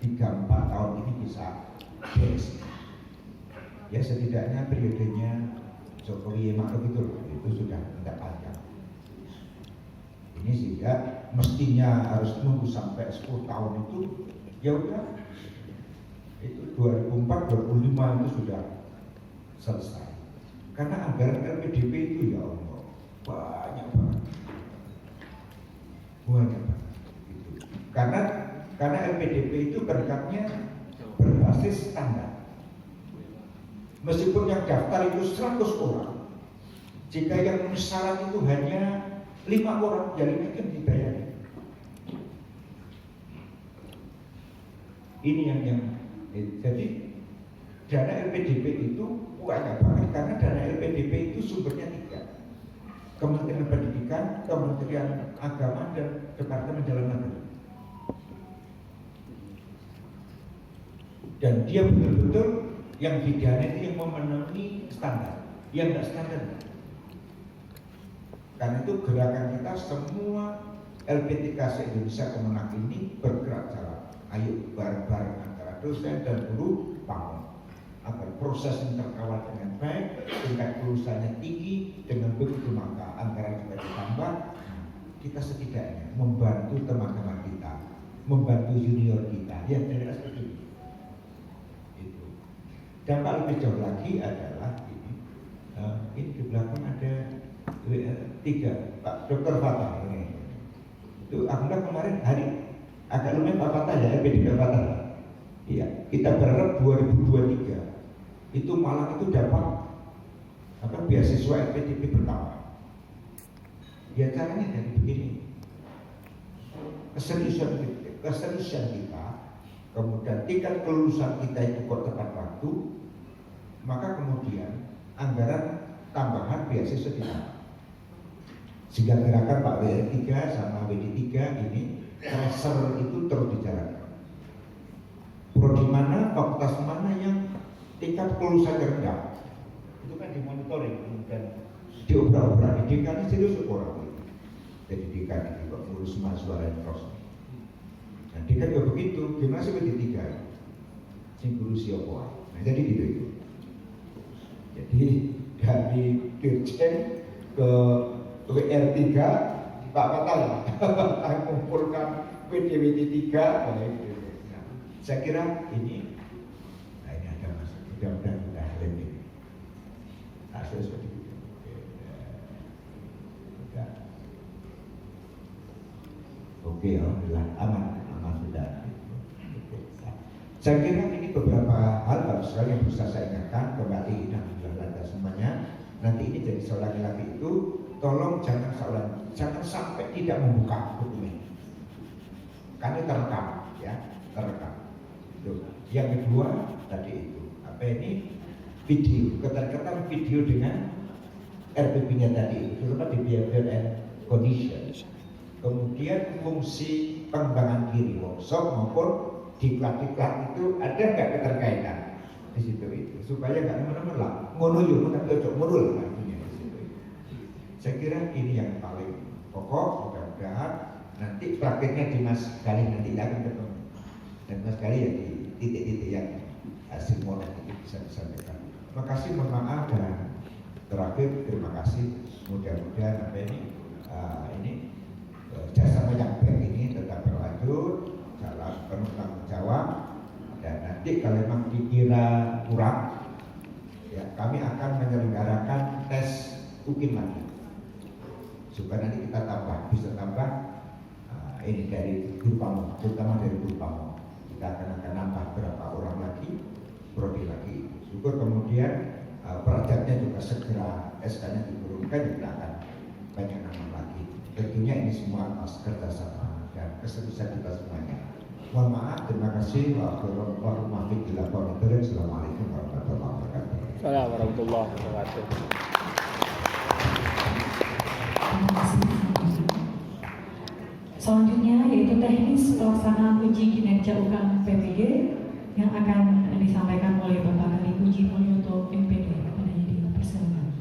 3-4 tahun ini bisa beres. Ya setidaknya periodenya Jokowi Ma'ruf itu sudah tidak panjang. Ini sehingga mestinya harus nunggu sampai 10 tahun itu, ya udah, itu 2004-2005 itu sudah selesai. Karena anggaran LPDP itu ya Allah banyak banget. Gitu. Karena LPDP itu berkatnya berbasis standar. Meskipun yang daftar itu 100 orang, jika yang memenuhi syarat itu hanya 5 orang, ya 5 kan dibayar. Ini yang jadi dana LPDP itu banyak banget karena dana LPDP itu sumbernya 3. Kementerian Pendidikan, Kementerian Agama, dan Departemen Dalam Negeri. Dan dia betul-betul yang didana itu yang memenuhi standar, yang tidak standar. Karena itu gerakan kita semua LPTK se-Indonesia Kemenak ini bergerak jalan. Ayo bareng-bareng antara dosen dan guru bangun agar proses yang terkawal dengan baik, tingkat kelulusannya tinggi, dengan begitu maka anggaran juga ditambah. Kita setidaknya membantu teman-teman kita, membantu junior kita yang tidak seperti ini. Itu. Dampak lebih jauh lagi adalah ini di belakang ada 3 Pak Dr. Fatah ini. Itu alhamdulillah kemarin hari agak lumayan Pak Fatah ya, LPDP Fatah. Iya, kita berharap 2023 itu Malang itu dapat beasiswa LPDP pertama. Ya caranya dari begini, keseriusan kita, kemudian tingkat kelulusan kita itu kok tepat waktu, maka kemudian anggaran tambahan beasiswa kita. Sehingga gerakan Pak WR3 sama WD3 ini tracer itu terus dijalankan. Prodi mana, fakultas mana yang tingkat kelulusan rendah, itu kan dimonitoring kemudian diobrak-obrak. Didikan ini serius orang itu. Jadi didikan ini kok ngurus mahasiswa dan terus. Nah didikan juga begitu, gimana sih WD3? Sing guru siapa? Nah jadi gitu itu. Jadi dari Dirjen ke WR3 Pak Fatah mengumpulkan WD3. Nah, saya kira ini ada masalah. Mudah-mudahan kita lebih hasil seperti itu. Oke, alhamdulillah aman sudah. Saya kira ini beberapa hal bagus sekali yang bisa saya ingatkan kembali dan alhamdulillah semuanya. Nanti ini jadi seorang laki itu tolong jangan sampai tidak membuka dokumen. Karena terekam, ya, terekam. Itu. Yang kedua tadi itu ini video, keterkaitan video dengan RPP-nya tadi itu, terutama di behavior and condition. Kemudian fungsi pengembangan diri workshop maupun diklat-diklat itu ada nggak keterkaitan di situ itu, supaya nggak teman-teman lah ngono yuk tapi cocok ngono lah artinya di situ. Saya kira ini yang paling pokok. Mudah-mudahan nanti prakteknya di Mas Gali nanti akan ketemu dan Mas Gali ya di titik-titik yang semua nanti bisa disampaikan. Terima kasih, mohon maaf, dan terakhir terima kasih. Mudah-mudahan ini kerjasama yang baik ini tetap berlanjut, jalan penuh tanggung jawab, dan nanti kalau memang dikira kurang, ya kami akan menyelenggarakan tes UKIN lagi, supaya nanti kita bisa tambah ini dari Gurupamo, terutama dari Gurupamo. Kita akan nambah berapa orang lagi, prodi lagi. Syukur kemudian projeknya juga segera SK-nya diturunkan, kita akan banyak nama lagi. Tentunya ini semua atas kerjasama dan keseriusan kita semuanya. Mohon maaf, terima kasih. Assalamualaikum warahmatullahi wabarakatuh. Assalamualaikum warahmatullahi wabarakatuh. Terima kasih. Selanjutnya yaitu teknis pelaksanaan uji kinerja UKM PPG yang akan disampaikan oleh Bapak Kali Puji Mulyoto MPD. Pada jadi persilakan.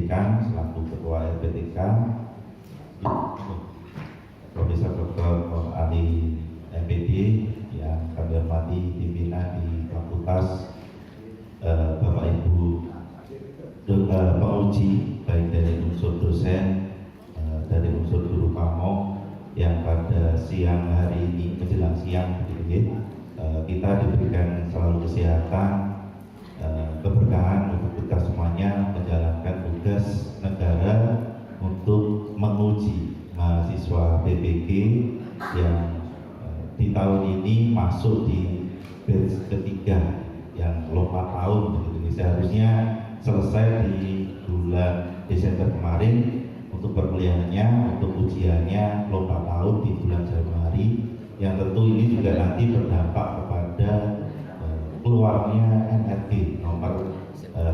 Pendidikan selaku Ketua LPTK, Profesor Dr. Ali MPD yang kami hormati pimpinan di fakultas, Bapak Ibu penguji baik dari unsur dosen, dari unsur guru pamong yang pada siang hari ini menjelang siang kita diberikan selalu kesehatan, keberkahan untuk kita semuanya menjalankan tugas negara untuk menguji mahasiswa PPG yang di tahun ini masuk di batch ketiga yang lompat tahun begitu. Seharusnya selesai di bulan Desember kemarin untuk perkuliahannya, untuk ujiannya lompat tahun di bulan Januari, yang tentu ini juga nanti berdampak kepada keluarnya NRG nomor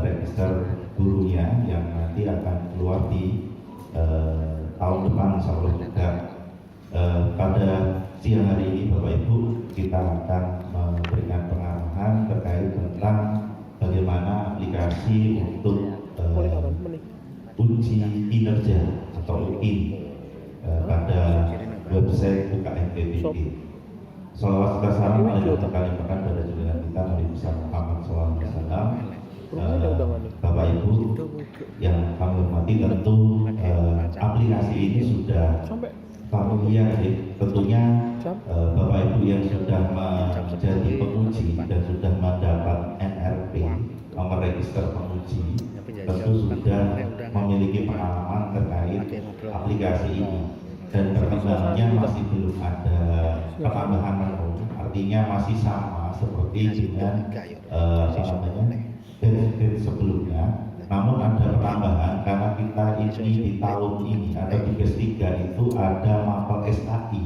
register gurunya yang nanti akan keluar di tahun depan insya Allah juga. Pada siang hari ini Bapak Ibu kita akan memberikan pengarahan terkait tentang bagaimana aplikasi untuk uji kinerja atau UIN pada website UKM PPG. Salawat serta salam kali makan pada junjungan kita Nabi besar Muhammad SAW. Bapak Ibu yang kami hormati, tentu aplikasi ini sudah familiar ya. Tentunya Bapak Ibu yang sudah menjadi penguji dan sudah mendapat NRP nomor register penguji tentu sudah memiliki pengalaman terkait aplikasi ini, dan perkembangannya masih belum ada pertambahan menu, artinya masih sama seperti dengan batch sebelumnya. Namun ada pertambahan karena kita ini di tahun ini atau di batch 3 itu ada mapel SAI.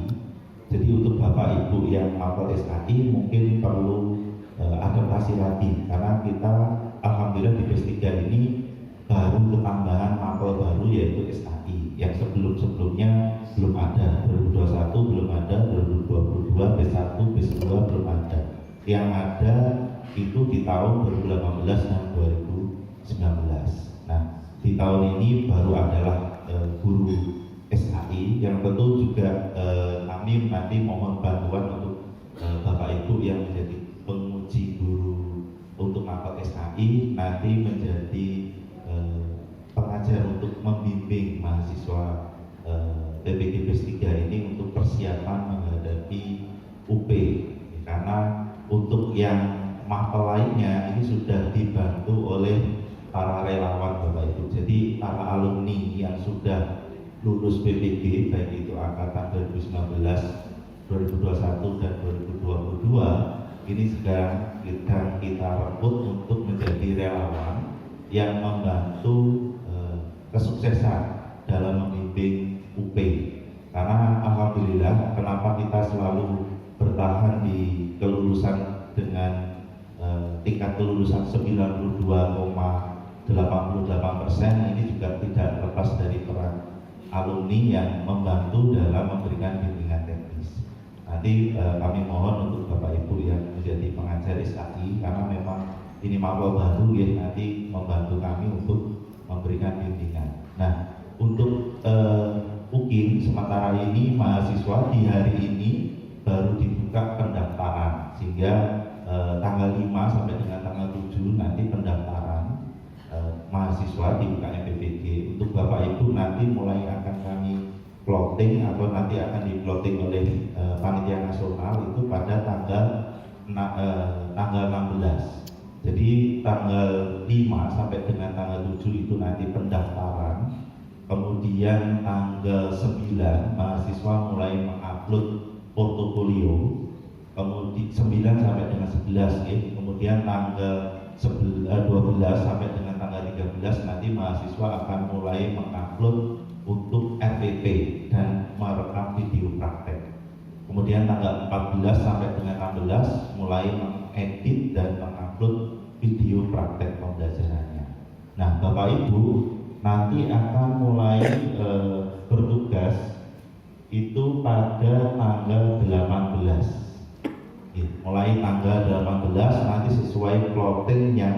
Jadi untuk Bapak Ibu yang mapel SAI mungkin perlu adaptasi lagi, karena kita alhamdulillah di batch 3 ini baru ketambahan mapel baru yaitu SAI yang sebelumnya belum ada. 2021 belum ada, 2022 batch 1, batch 2 belum ada. Yang ada itu di tahun 2018 dan 2019. Nah, di tahun ini baru adalah guru SAI yang tentu juga kami nanti mohon bantuan untuk Bapak Ibu yang menjadi penguji guru untuk mapel SAI nanti menjadi pengajar untuk membimbing mahasiswa PPG batch 3 ini untuk persiapan menghadapi UP, karena untuk yang mapel lainnya ini sudah dibantu oleh para relawan Bapak Ibu. Jadi para alumni yang sudah lulus PPG baik itu angkatan 2019, 2021 dan 2022 ini sekarang kita rekrut untuk menjadi relawan yang membantu kesuksesan dalam membimbing UP. Karena alhamdulillah kenapa kita selalu bertahan di kelulusan dengan tingkat kelulusan 92,88%, ini juga tidak lepas dari peran alumni yang membantu dalam memberikan bimbingan teknis. Nanti kami mohon untuk Bapak Ibu yang menjadi pengajar SAI, karena memang ini mapel baru ya, nanti membantu kami untuk memberikan bimbingan. Nah, untuk UKIN sementara ini mahasiswa di hari ini baru dibuka pendaftaran, sehingga tanggal 5 sampai dengan tanggal 7 nanti pendaftaran mahasiswa di UKM PPG. Untuk Bapak Ibu nanti mulai akan kami plotting atau nanti akan diploting oleh panitia nasional itu pada tanggal 16. Jadi tanggal 5 sampai dengan tanggal 7 itu nanti pendaftaran. Kemudian tanggal 9 mahasiswa mulai mengupload portofolio. Kemudian 9 sampai dengan 11 ya. Kemudian tanggal 12 sampai dengan tanggal 13 nanti mahasiswa akan mulai mengupload untuk RPP dan merekam video praktek. Kemudian tanggal 14 sampai dengan 16 mulai mengedit dan mengupload video praktek pembelajarannya. Nah, Bapak Ibu nanti akan mulai bertugas itu pada tanggal 18. Mulai tanggal 18 nanti sesuai plotting yang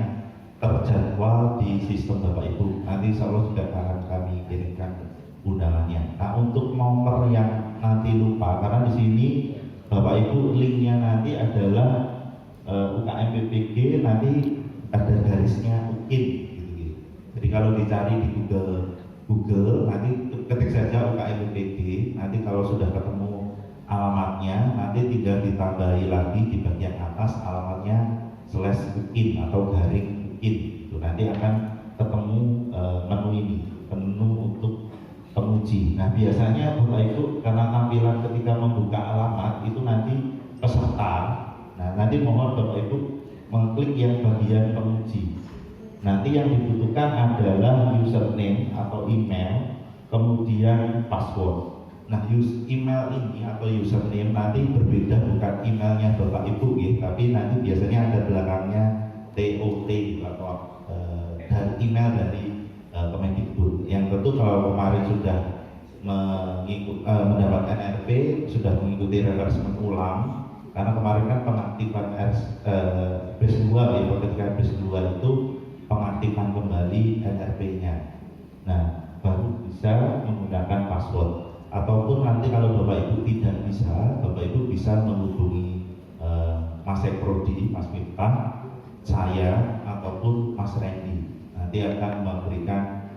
terjadwal di sistem Bapak Ibu. Nanti nanti insya Allah juga akan kami kirimkan undangannya. Nah, untuk nomor yang nanti lupa, karena di sini Bapak Ibu linknya nanti adalah UKM PPG, nanti ada garisnya UIN gitu. Jadi kalau dicari di Google nanti ketik saja UKM PPG, nanti kalau sudah ketemu alamatnya nanti tinggal ditambahi lagi di bagian atas alamatnya /UIN atau garing UIN. Itu nanti akan ketemu menu ini, menu untuk penguji. Nah, biasanya Bapak Ibu karena tampilan ketika membuka alamat itu nanti peserta. Nah, nanti mohon Bapak Ibu mengklik yang bagian penguji. Nanti yang dibutuhkan adalah username atau email, kemudian password. Nah, email ini atau username nanti berbeda, bukan emailnya Bapak Ibu ya, tapi nanti biasanya ada belakangnya TOT atau dari email dari Kemendikbud. Yang tentu kalau kemarin sudah mendapatkan RP, sudah mengikuti rekrutmen ulang, karena kemarin kan pengaktifan BES 2 ya, ketika BES 2 itu pengaktifan kembali NRP-nya. Nah, baru bisa menggunakan password. Ataupun nanti kalau Bapak Ibu tidak bisa, Bapak Ibu bisa menghubungi Mas Ekrodi, Mas Miftah, saya ataupun Mas Randy. Nanti akan memberikan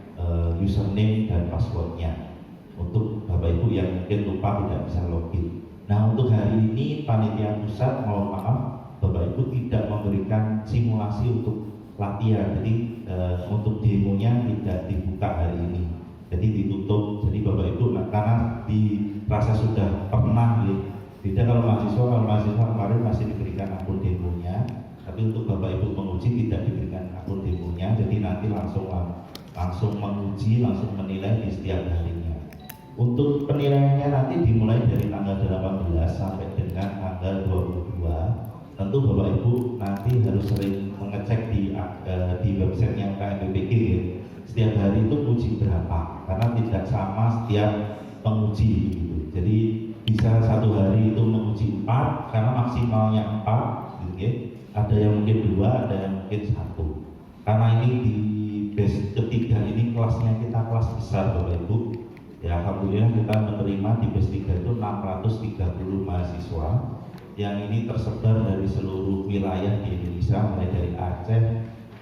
username dan passwordnya untuk Bapak Ibu yang mungkin lupa tidak bisa login. Nah, untuk hari ini panitia pusat mohon maaf Bapak Ibu tidak memberikan simulasi untuk latihan, jadi untuk demonya tidak dibuka hari ini, jadi ditutup. Jadi Bapak Ibu karena dirasa sudah pernah ya, beda kalau mahasiswa kemarin masih diberikan akun demonya, tapi untuk Bapak Ibu penguji tidak diberikan akun demonya, jadi nanti langsung menguji, langsung menilai di setiap harinya. Untuk penilaiannya nanti dimulai dari tanggal 18 sampai dengan tanggal 22. Tentu Bapak Ibu nanti harus sering mengecek di websitenya UKM PPG ya. Setiap hari itu uji berapa, karena tidak sama setiap penguji gitu. Jadi bisa satu hari itu menguji 4 karena maksimalnya 4 gitu ya. Ada yang mungkin 2, ada yang mungkin 1. Karena ini di batch ketiga ini kelasnya kita kelas besar Bapak Ibu. Ya, alhamdulillah kita menerima di batch 3 itu 630 mahasiswa yang ini tersebar dari seluruh wilayah di Indonesia, mulai dari Aceh,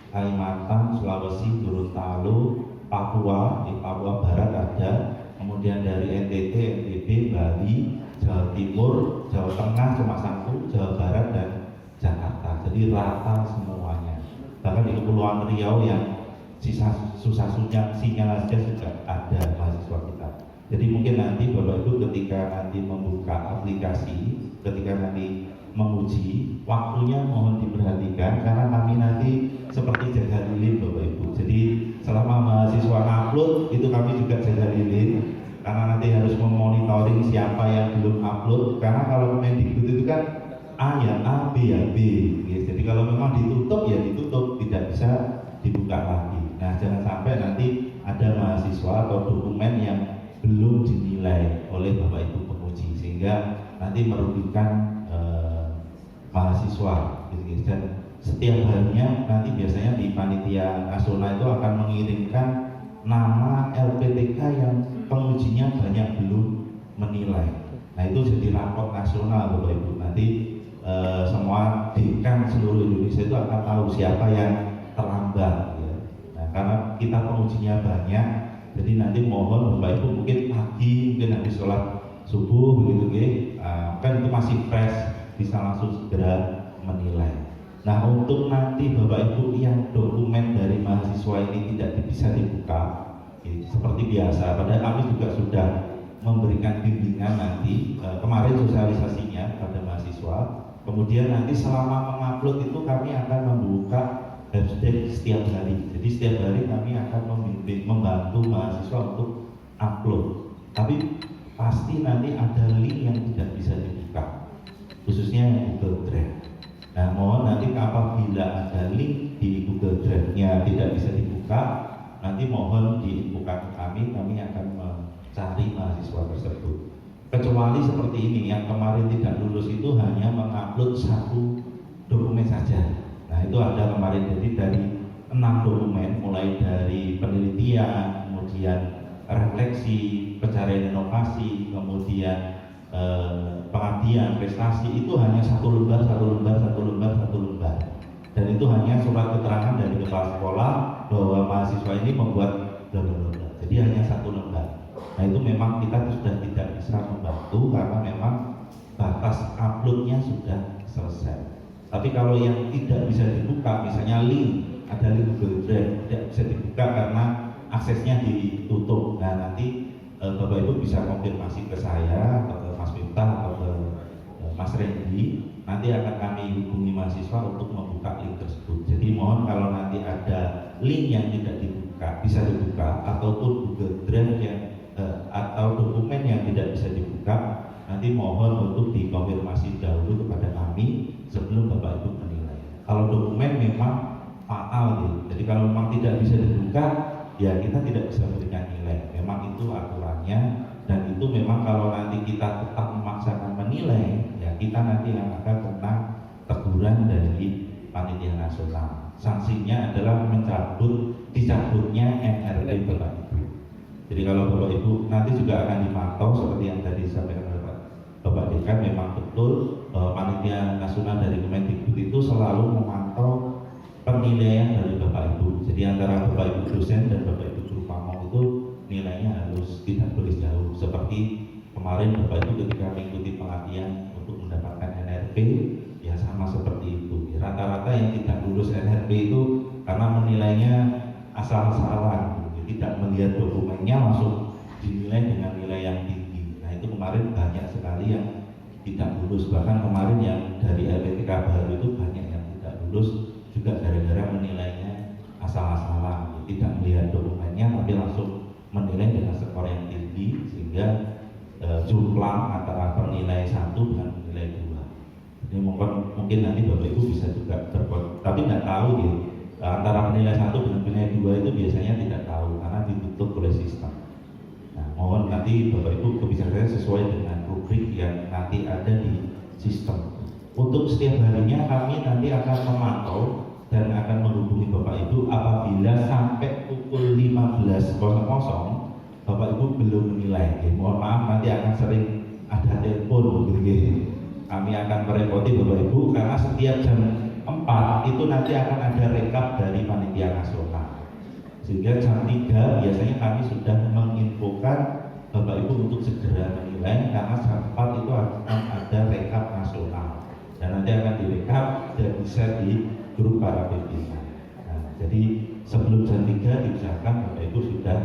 Kalimantan, Sulawesi, Gorontalo, Papua, di Papua Barat ada, kemudian dari NTT, NTB, Bali, Jawa Timur, Jawa Tengah, cuma 1, Jawa Barat dan Jakarta. Jadi rata semuanya. Bahkan di Kepulauan Riau yang susah-susahnya sinyal saja juga ada mahasiswa kita. Jadi mungkin nanti Bapak Ibu ketika nanti membuka aplikasi, ketika nanti menguji, waktunya mohon diperhatikan karena kami nanti seperti jaga lilin Bapak Ibu. Jadi selama mahasiswa upload itu kami juga jaga lilin karena nanti harus memonitoring siapa yang belum upload, karena kalau Kemendikbud itu kan A ya A, B ya B. Jadi kalau memang ditutup ya ditutup, tidak bisa dibuka lagi. Nah, jangan sampai nanti ada mahasiswa atau dokumen yang belum dinilai oleh Bapak Ibu penguji sehingga nanti merugikan mahasiswa gitu. Dan setiap harinya nanti biasanya di panitia nasional itu akan mengirimkan nama LPTK yang pengujinya banyak belum menilai. Nah, itu jadi rapor nasional Bapak Ibu. Nanti semua dekan seluruh Indonesia itu akan tahu siapa yang terlambat ya. Nah, karena kita pengujinya banyak, jadi nanti mohon Bapak Ibu mungkin pagi, mungkin habis sholat subuh begitu kan itu masih fresh, bisa langsung segera menilai. Nah, untuk nanti Bapak Ibu yang dokumen dari mahasiswa ini tidak bisa dibuka seperti biasa, padahal kami juga sudah memberikan bimbingan nanti kemarin sosialisasinya pada mahasiswa. Kemudian nanti selama mengupload itu kami akan membuka website setiap hari. Jadi setiap hari kami akan membantu mahasiswa untuk upload. Tapi pasti nanti ada link yang tidak bisa dibuka, khususnya Google Drive. Nah, mohon nanti apabila ada link di Google Drive-nya tidak bisa dibuka, nanti mohon diinfokan ke kami akan mencari mahasiswa tersebut. Kecuali seperti ini, yang kemarin tidak lulus itu hanya mengupload 1 dokumen saja. Nah, itu ada kemarin, jadi dari 6 dokumen mulai dari penelitian penelitian, kemudian refleksi, pencarian inovasi, kemudian pengabdian, prestasi, itu hanya satu lembar, dan itu hanya surat keterangan dari kepala sekolah bahwa mahasiswa ini membuat bla bla bla. Jadi hanya satu lembar. Nah itu memang kita sudah tidak bisa membantu karena memang batas uploadnya sudah selesai. Tapi kalau yang tidak bisa dibuka, misalnya link, ada link Google Drive tidak bisa dibuka karena aksesnya ditutup. Nah nanti Bapak Ibu bisa konfirmasi ke saya atau ke Mas Miftah atau ke Mas Randy. Nanti akan kami hubungi mahasiswa untuk membuka link tersebut. Jadi mohon kalau nanti ada link yang tidak dibuka, bisa dibuka, ataupun Google Drive yang atau dokumen yang tidak bisa dibuka, nanti mohon untuk dikonfirmasi dahulu kepada kami sebelum Bapak Ibu menilai. Kalau dokumen memang fatal gitu. Jadi kalau memang tidak bisa dibuka, ya kita tidak bisa memberikan nilai. Memang itu aturannya, dan itu memang kalau nanti kita tetap memaksakan menilai, ya kita nanti akan kena teguran dari panitia nasional. Sanksinya adalah dicabutnya MRP Bapak Ibu. Jadi kalau Bapak Ibu nanti juga akan dimantau seperti yang tadi disampaikan oleh Bapak Dekan, memang betul panitia nasional dari Kemendikbud itu selalu memantau penilaian dari Bapak Ibu. Jadi antara Bapak Ibu dosen dan Bapak Ibu guru pamong itu nilainya harus tidak boleh jauh. Seperti kemarin Bapak Ibu ketika mengikuti pelatihan untuk mendapatkan NRP, ya sama seperti itu. Rata-rata yang tidak lulus NRP itu karena menilainya asal-asalan, tidak melihat dokumennya langsung dinilai dengan nilai yang tinggi. Nah itu kemarin banyak sekali yang tidak lulus. Bahkan kemarin yang dari LPTK baru itu banyak yang tidak lulus juga gara-gara menilainya asal-asalan, tidak melihat dokumennya tapi langsung menilai dengan skor yang tinggi, sehingga jomplang antara penilai 1 dengan nilai 2. Jadi mungkin nanti Bapak Ibu bisa juga tapi nggak tahu ya, antara penilai 1 dengan penilai 2 itu biasanya tidak tahu karena ditutup oleh sistem. Nah, mohon nanti Bapak Ibu kebijakannya sesuai dengan rubrik yang nanti ada di sistem. Untuk setiap harinya kami nanti akan memantau dan akan menghubungi Bapak Ibu apabila sampai pukul 15.00 Bapak Ibu belum menilai. Mohon maaf, nanti akan sering ada telepon gitu. Kami akan merepoti Bapak Ibu karena setiap jam 4 itu nanti akan ada rekap dari panitia nasional. Sehingga jam 3 biasanya kami sudah menginfokan Bapak Ibu untuk segera menilai, karena jam 4 itu akan ada rekap nasional. Dan nanti akan direkap dan bisa di grup para pimpinan. Nah, jadi sebelum jam 3 diusahakan Bapak Ibu sudah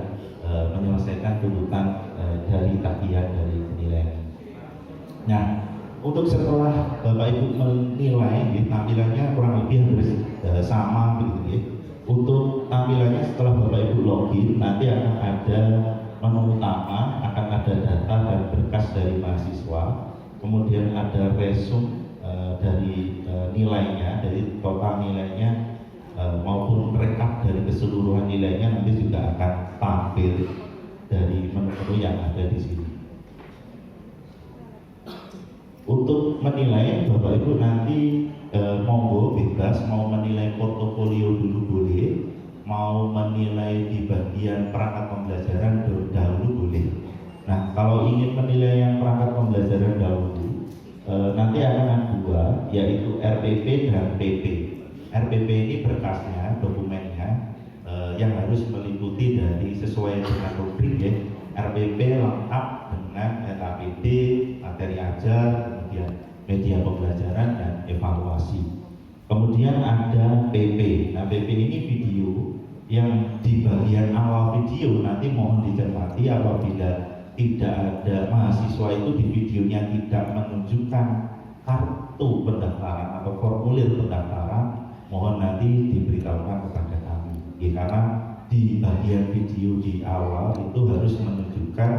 menyelesaikan tuntutan dari tagihan dari penilaian. Nah, untuk setelah Bapak Ibu menilai, tampilannya kurang lebih hampir sama begitu ya. Untuk tampilannya setelah Bapak Ibu login, nanti akan ada menu utama, akan ada data dan berkas dari mahasiswa, kemudian ada resume dari nilainya, dari total nilainya maupun rekap dari keseluruhan nilainya nanti juga akan tampil dari menu-menu yang ada di sini. Untuk menilai, Bapak Ibu nanti monggo bebas, mau menilai portofolio dulu boleh, mau menilai di bagian perangkat pembelajaran dahulu boleh. Nah, kalau ingin menilai yang perangkat pembelajaran dahulu, nanti akan ada 2, yaitu RPP dan PP. RPP ini berkasnya, dokumennya yang harus meliputi dari sesuai dengan rubrik ya. RPP lengkap dengan LKPD, materi ajar, kemudian media pembelajaran dan evaluasi. Kemudian ada PP. Nah, PP ini video yang di bagian awal video nanti mohon dicermati apabila tidak ada mahasiswa itu di videonya tidak menunjukkan kartu pendaftaran atau formulir pendaftaran, mohon nanti diberitahukan kepada kami. Ya, karena di bagian video di awal itu harus menunjukkan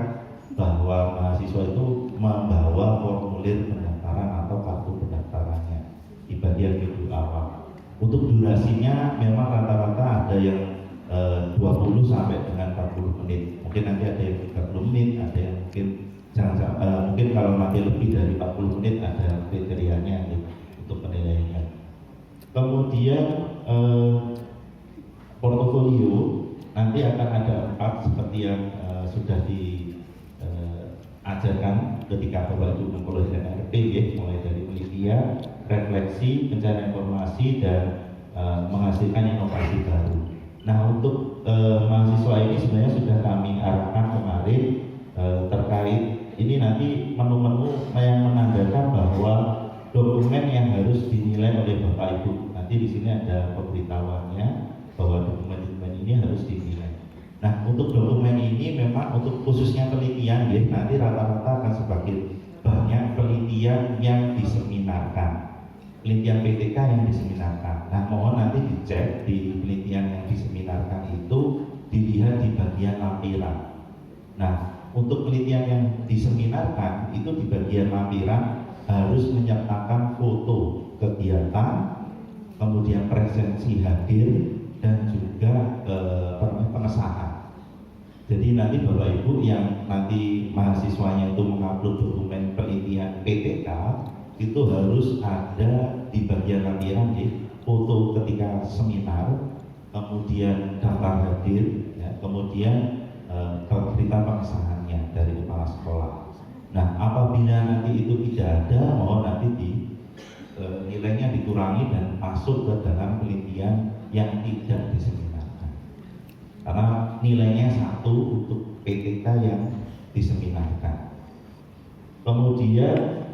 bahwa mahasiswa itu membawa formulir pendaftaran atau kartu pendaftarannya di bagian video awal. Untuk durasinya memang rata-rata ada yang 20 sampai dengan 40 menit. Mungkin nanti ada yang 30 menit, ada yang mungkin kalau nanti lebih dari 40 menit ada kriterianya untuk penilaiannya. Kemudian portofolio nanti akan ada seperti yang sudah diajarkan ketika Bapak Ibu mengkuliah RP, mulai dari penelitian, refleksi, pencarian informasi, dan menghasilkan inovasi baru. Nah, untuk mahasiswa ini sebenarnya sudah kami arahkan kemarin terkait ini nanti menu-menu yang menandakan bahwa dokumen yang harus dinilai oleh Bapak Ibu. Nanti di sini ada pemberitahuannya bahwa dokumen-dokumen ini harus dinilai. Nah, untuk dokumen ini memang untuk khususnya penelitian, ya, nanti rata-rata akan semakin banyak penelitian yang diseminarkan, penelitian PTK yang diseminarkan. Nah, mohon nanti dicek di penelitian yang diseminarkan itu dilihat di bagian lampiran. Nah, untuk penelitian yang diseminarkan itu di bagian lampiran harus menyertakan foto kegiatan, kemudian presensi hadir, dan juga pengesahan. Jadi nanti Bapak Ibu yang nanti mahasiswanya itu mengupload dokumen penelitian PTK itu harus ada di bagian lampiran, ya, foto ketika seminar, kemudian daftar hadir, ya, kemudian berita pengesahannya dari kepala sekolah. Nah, apabila nanti itu tidak ada, mohon nanti nilainya dikurangi dan masuk ke dalam penelitian yang tidak diseminarkan. Karena nilainya 1 untuk PTK yang diseminarkan. Kemudian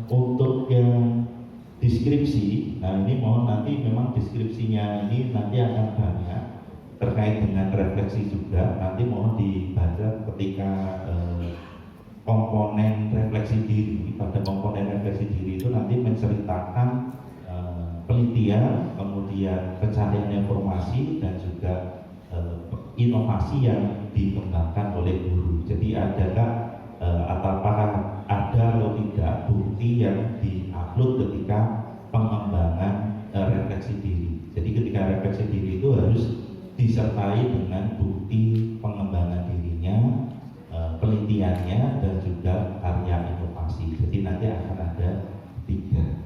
untuk yang deskripsi, nah ini mohon nanti memang deskripsinya ini nanti akan banyak terkait dengan refleksi juga. Nanti mohon dibaca ketika komponen refleksi diri. Pada komponen refleksi diri itu nanti menceritakan penelitian, kemudian pencarian informasi, dan juga inovasi yang dikembangkan oleh guru. Jadi adakah apakah ada atau tidak bukti yang diupload ketika pengembangan refleksi diri. Jadi ketika refleksi diri itu harus disertai dengan bukti pengembangan dirinya, penelitiannya, dan juga karya inovasi. Jadi nanti akan ada 3.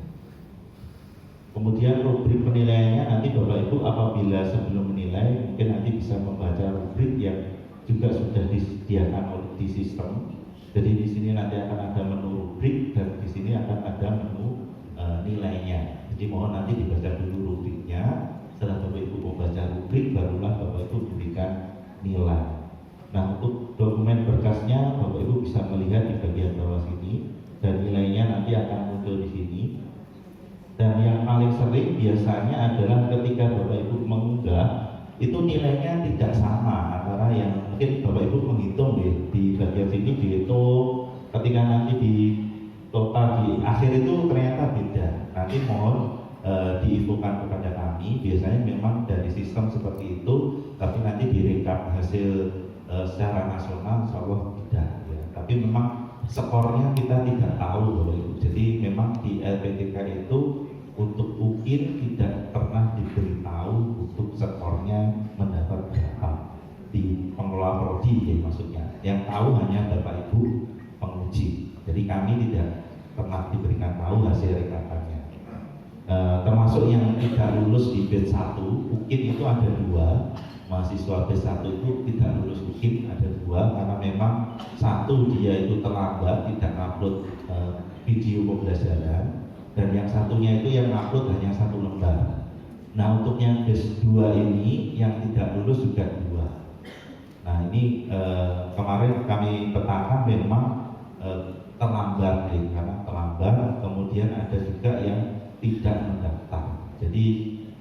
Kemudian rubrik penilaiannya nanti Bapak Ibu apabila sebelum menilai mungkin nanti bisa membaca rubrik yang juga sudah disediakan di sistem. Jadi di sini nanti akan ada menu rubrik dan di sini akan ada menu nilainya. Jadi mohon nanti dibaca dulu rubriknya. Setelah Bapak Ibu membaca rubrik, barulah Bapak Ibu berikan nilai. Nah, untuk dokumen berkasnya Bapak Ibu bisa melihat di bagian bawah sini dan nilainya nanti akan muncul di sini. Dan yang paling sering biasanya adalah ketika Bapak Ibu mengunggah itu nilainya tidak sama antara yang mungkin Bapak Ibu menghitung di bagian sini dihitung, ketika nanti di total di akhir itu ternyata beda. Nanti mohon diinfokan kepada kami. Biasanya memang dari sistem seperti itu, tapi nanti direkap hasil secara nasional insya Allah tidak, ya. Tapi memang skornya kita tidak tahu Bapak Ibu. Jadi memang di LPTK itu untuk UIN tidak pernah diberitahu untuk skornya mendapat berapa di pengelola prodi, ya, maksudnya. Yang tahu hanya Bapak Ibu penguji. Jadi kami tidak pernah diberikan tahu hasil rekapannya. Termasuk yang tidak lulus di batch 1 UIN itu ada 2. Mahasiswa batch 1 itu tidak lulus UIN ada 2 karena memang 1 dia itu terlambat tidak upload video pembelajaran, dan yang satunya itu yang upload hanya 1 lembar. Nah, untuk yang batch 2 ini yang tidak lulus juga 2. Nah, ini kemarin kami petakan memang terlambat, karena terlambat. Kemudian ada juga yang tidak mendaftar. Jadi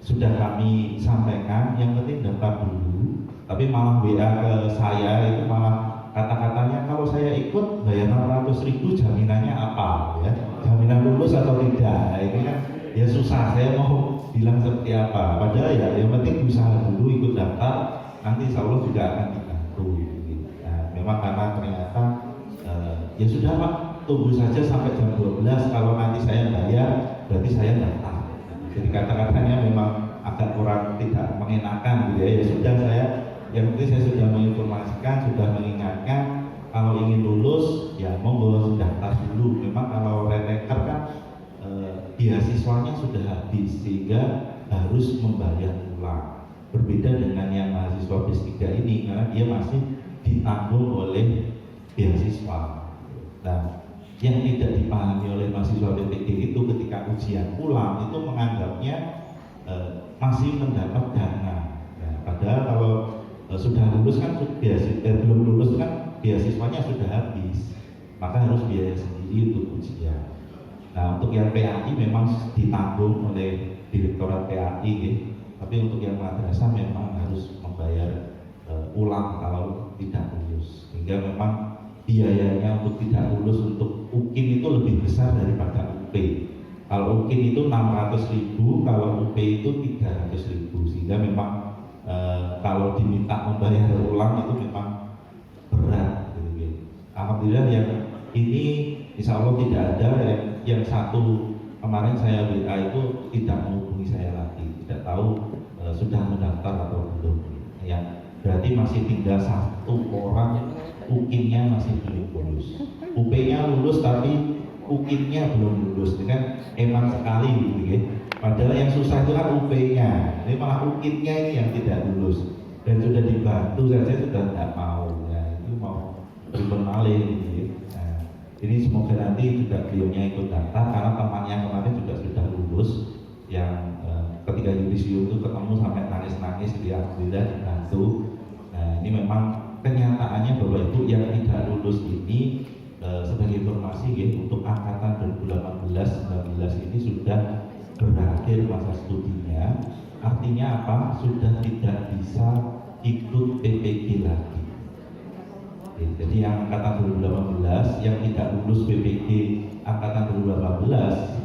sudah kami sampaikan yang penting daftar dulu, tapi malah WA ke saya itu malah kata-katanya kalau saya ikut bayar 600.000 jaminannya apa, ya, jaminan lulus atau tidak. Nah, ini kan ya susah, saya mau bilang seperti apa. Padahal ya yang penting berusaha dulu, ikut daftar, nanti insya Allah juga akan dibantu. Nah, memang karena ternyata ya sudah Pak, tunggu saja sampai jam 12, kalau nanti saya bayar berarti saya daftar. Jadi kata-katanya memang agak kurang tidak mengenakan gitu, ya. Ya sudah, yang penting saya sudah menginformasikan, sudah mengingatkan kalau ingin lulus ya monggo daftar dulu. Memang kalau reteker kan beasiswanya sudah habis sehingga harus membayar ulang. Berbeda dengan yang mahasiswa S3 ini karena dia masih ditanggung oleh beasiswa. Nah, yang tidak dipahami oleh mahasiswa PPG itu ketika ujian pulang itu menganggapnya masih mendapat dana. Ya, padahal kalau sudah lulus kan belum lulus kan beasiswanya sudah habis, maka harus biaya sendiri untuk ujian. Nah, untuk yang PAI memang ditanggung oleh Direktorat PAI, ya. Tapi untuk yang madrasah memang harus membayar ulang kalau tidak lulus, sehingga memang biayanya untuk tidak lulus untuk UKIN itu lebih besar daripada UP. Kalau UKIN itu 600.000, kalau UP itu 300.000, sehingga memang kalau diminta membayar ulang itu memang berat. Gitu. Alhamdulillah yang ini insya Allah tidak ada. Yang satu kemarin saya WA itu tidak menghubungi saya lagi, tidak tahu sudah mendaftar atau belum. Yang berarti masih tinggal satu orang UKIN-nya masih belum lulus. UP-nya lulus tapi UKIN-nya belum lulus. Ini kan emang sekali gitu ya. Padahal yang susah itu kan UP-nya. Ini malah UKIN-nya ini yang tidak lulus. Dan sudah dibantu saja sudah tidak mau. Ya, itu mau berbenalin gitu ya. Nah, ini semoga nanti juga beliaunya ikut daftar karena temannya kemarin juga sudah lulus yang ketika yudisium itu ketemu sampai nangis-nangis, dia alhamdulillah dibantu. Nah, ini memang kenyataannya Bapak Ibu yang tidak lulus ini sebagai informasi ya, untuk angkatan 2018-19 ini sudah berakhir masa studinya. Artinya apa? Sudah tidak bisa ikut PPG lagi. Jadi yang angkatan 2018 yang tidak lulus PPG angkatan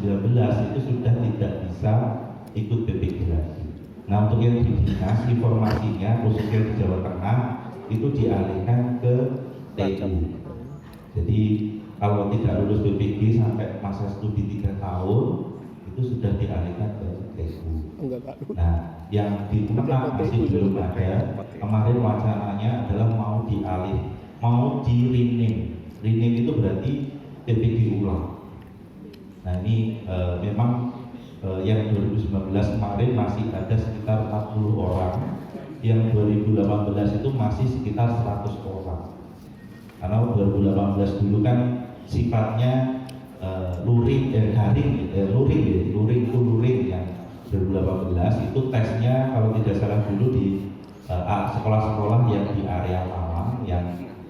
2018-19 itu sudah tidak bisa ikut PPG lagi. Nah, untuk yang di dinas informasinya khususnya di Jawa Tengah itu dialihkan ke TU. Jadi kalau tidak lulus PPG sampai masa studi 3 tahun itu sudah dialihkan ke TU. Nah, yang di tengah masih belum ada. Kemarin wacananya adalah mau di rename. Rename itu berarti PPG ulang. Nah, ini memang yang 2019 kemarin masih ada sekitar 40 orang, yang 2018 itu masih sekitar 100 orang. Karena 2018 dulu kan sifatnya luring yang 2018 itu tesnya kalau tidak salah dulu di sekolah-sekolah yang di area Malang, yang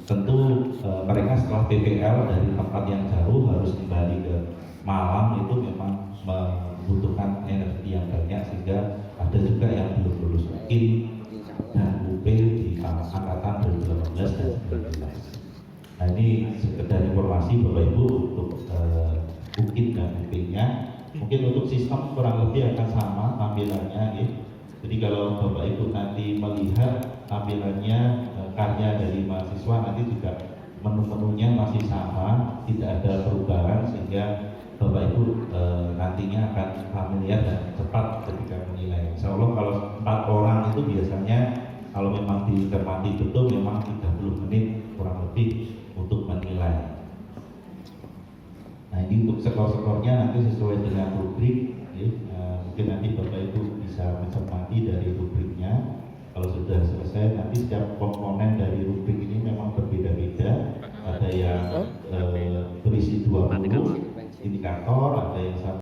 tentu mereka setelah PPL dari tempat yang jauh harus kembali ke Malang, itu memang membutuhkan energi yang banyak sehingga ada juga yang belum lulus UKIN dan UP di angkatan 2018 dan 2019. Nah, ini sekedar informasi Bapak Ibu untuk UKIN dan UP-nya. Mungkin untuk sistem kurang lebih akan sama tampilannya ya. Jadi kalau Bapak Ibu nanti melihat tampilannya karya dari mahasiswa, nanti juga menu-menunya masih sama, tidak ada perubahan, sehingga Bapak Ibu nantinya akan familiar dan cepat ketika menilai. Insya Allah kalau 4 orang itu biasanya kalau memang dicermati betul memang 30 menit kurang lebih untuk menilai. Nah, ini untuk skor-skornya nanti sesuai dengan rubrik ya. Mungkin nanti Bapak Ibu bisa mencermati dari rubriknya. Kalau sudah selesai, nanti setiap komponen dari rubrik ini memang berbeda-beda. Ada yang berisi 20 indikator, ada yang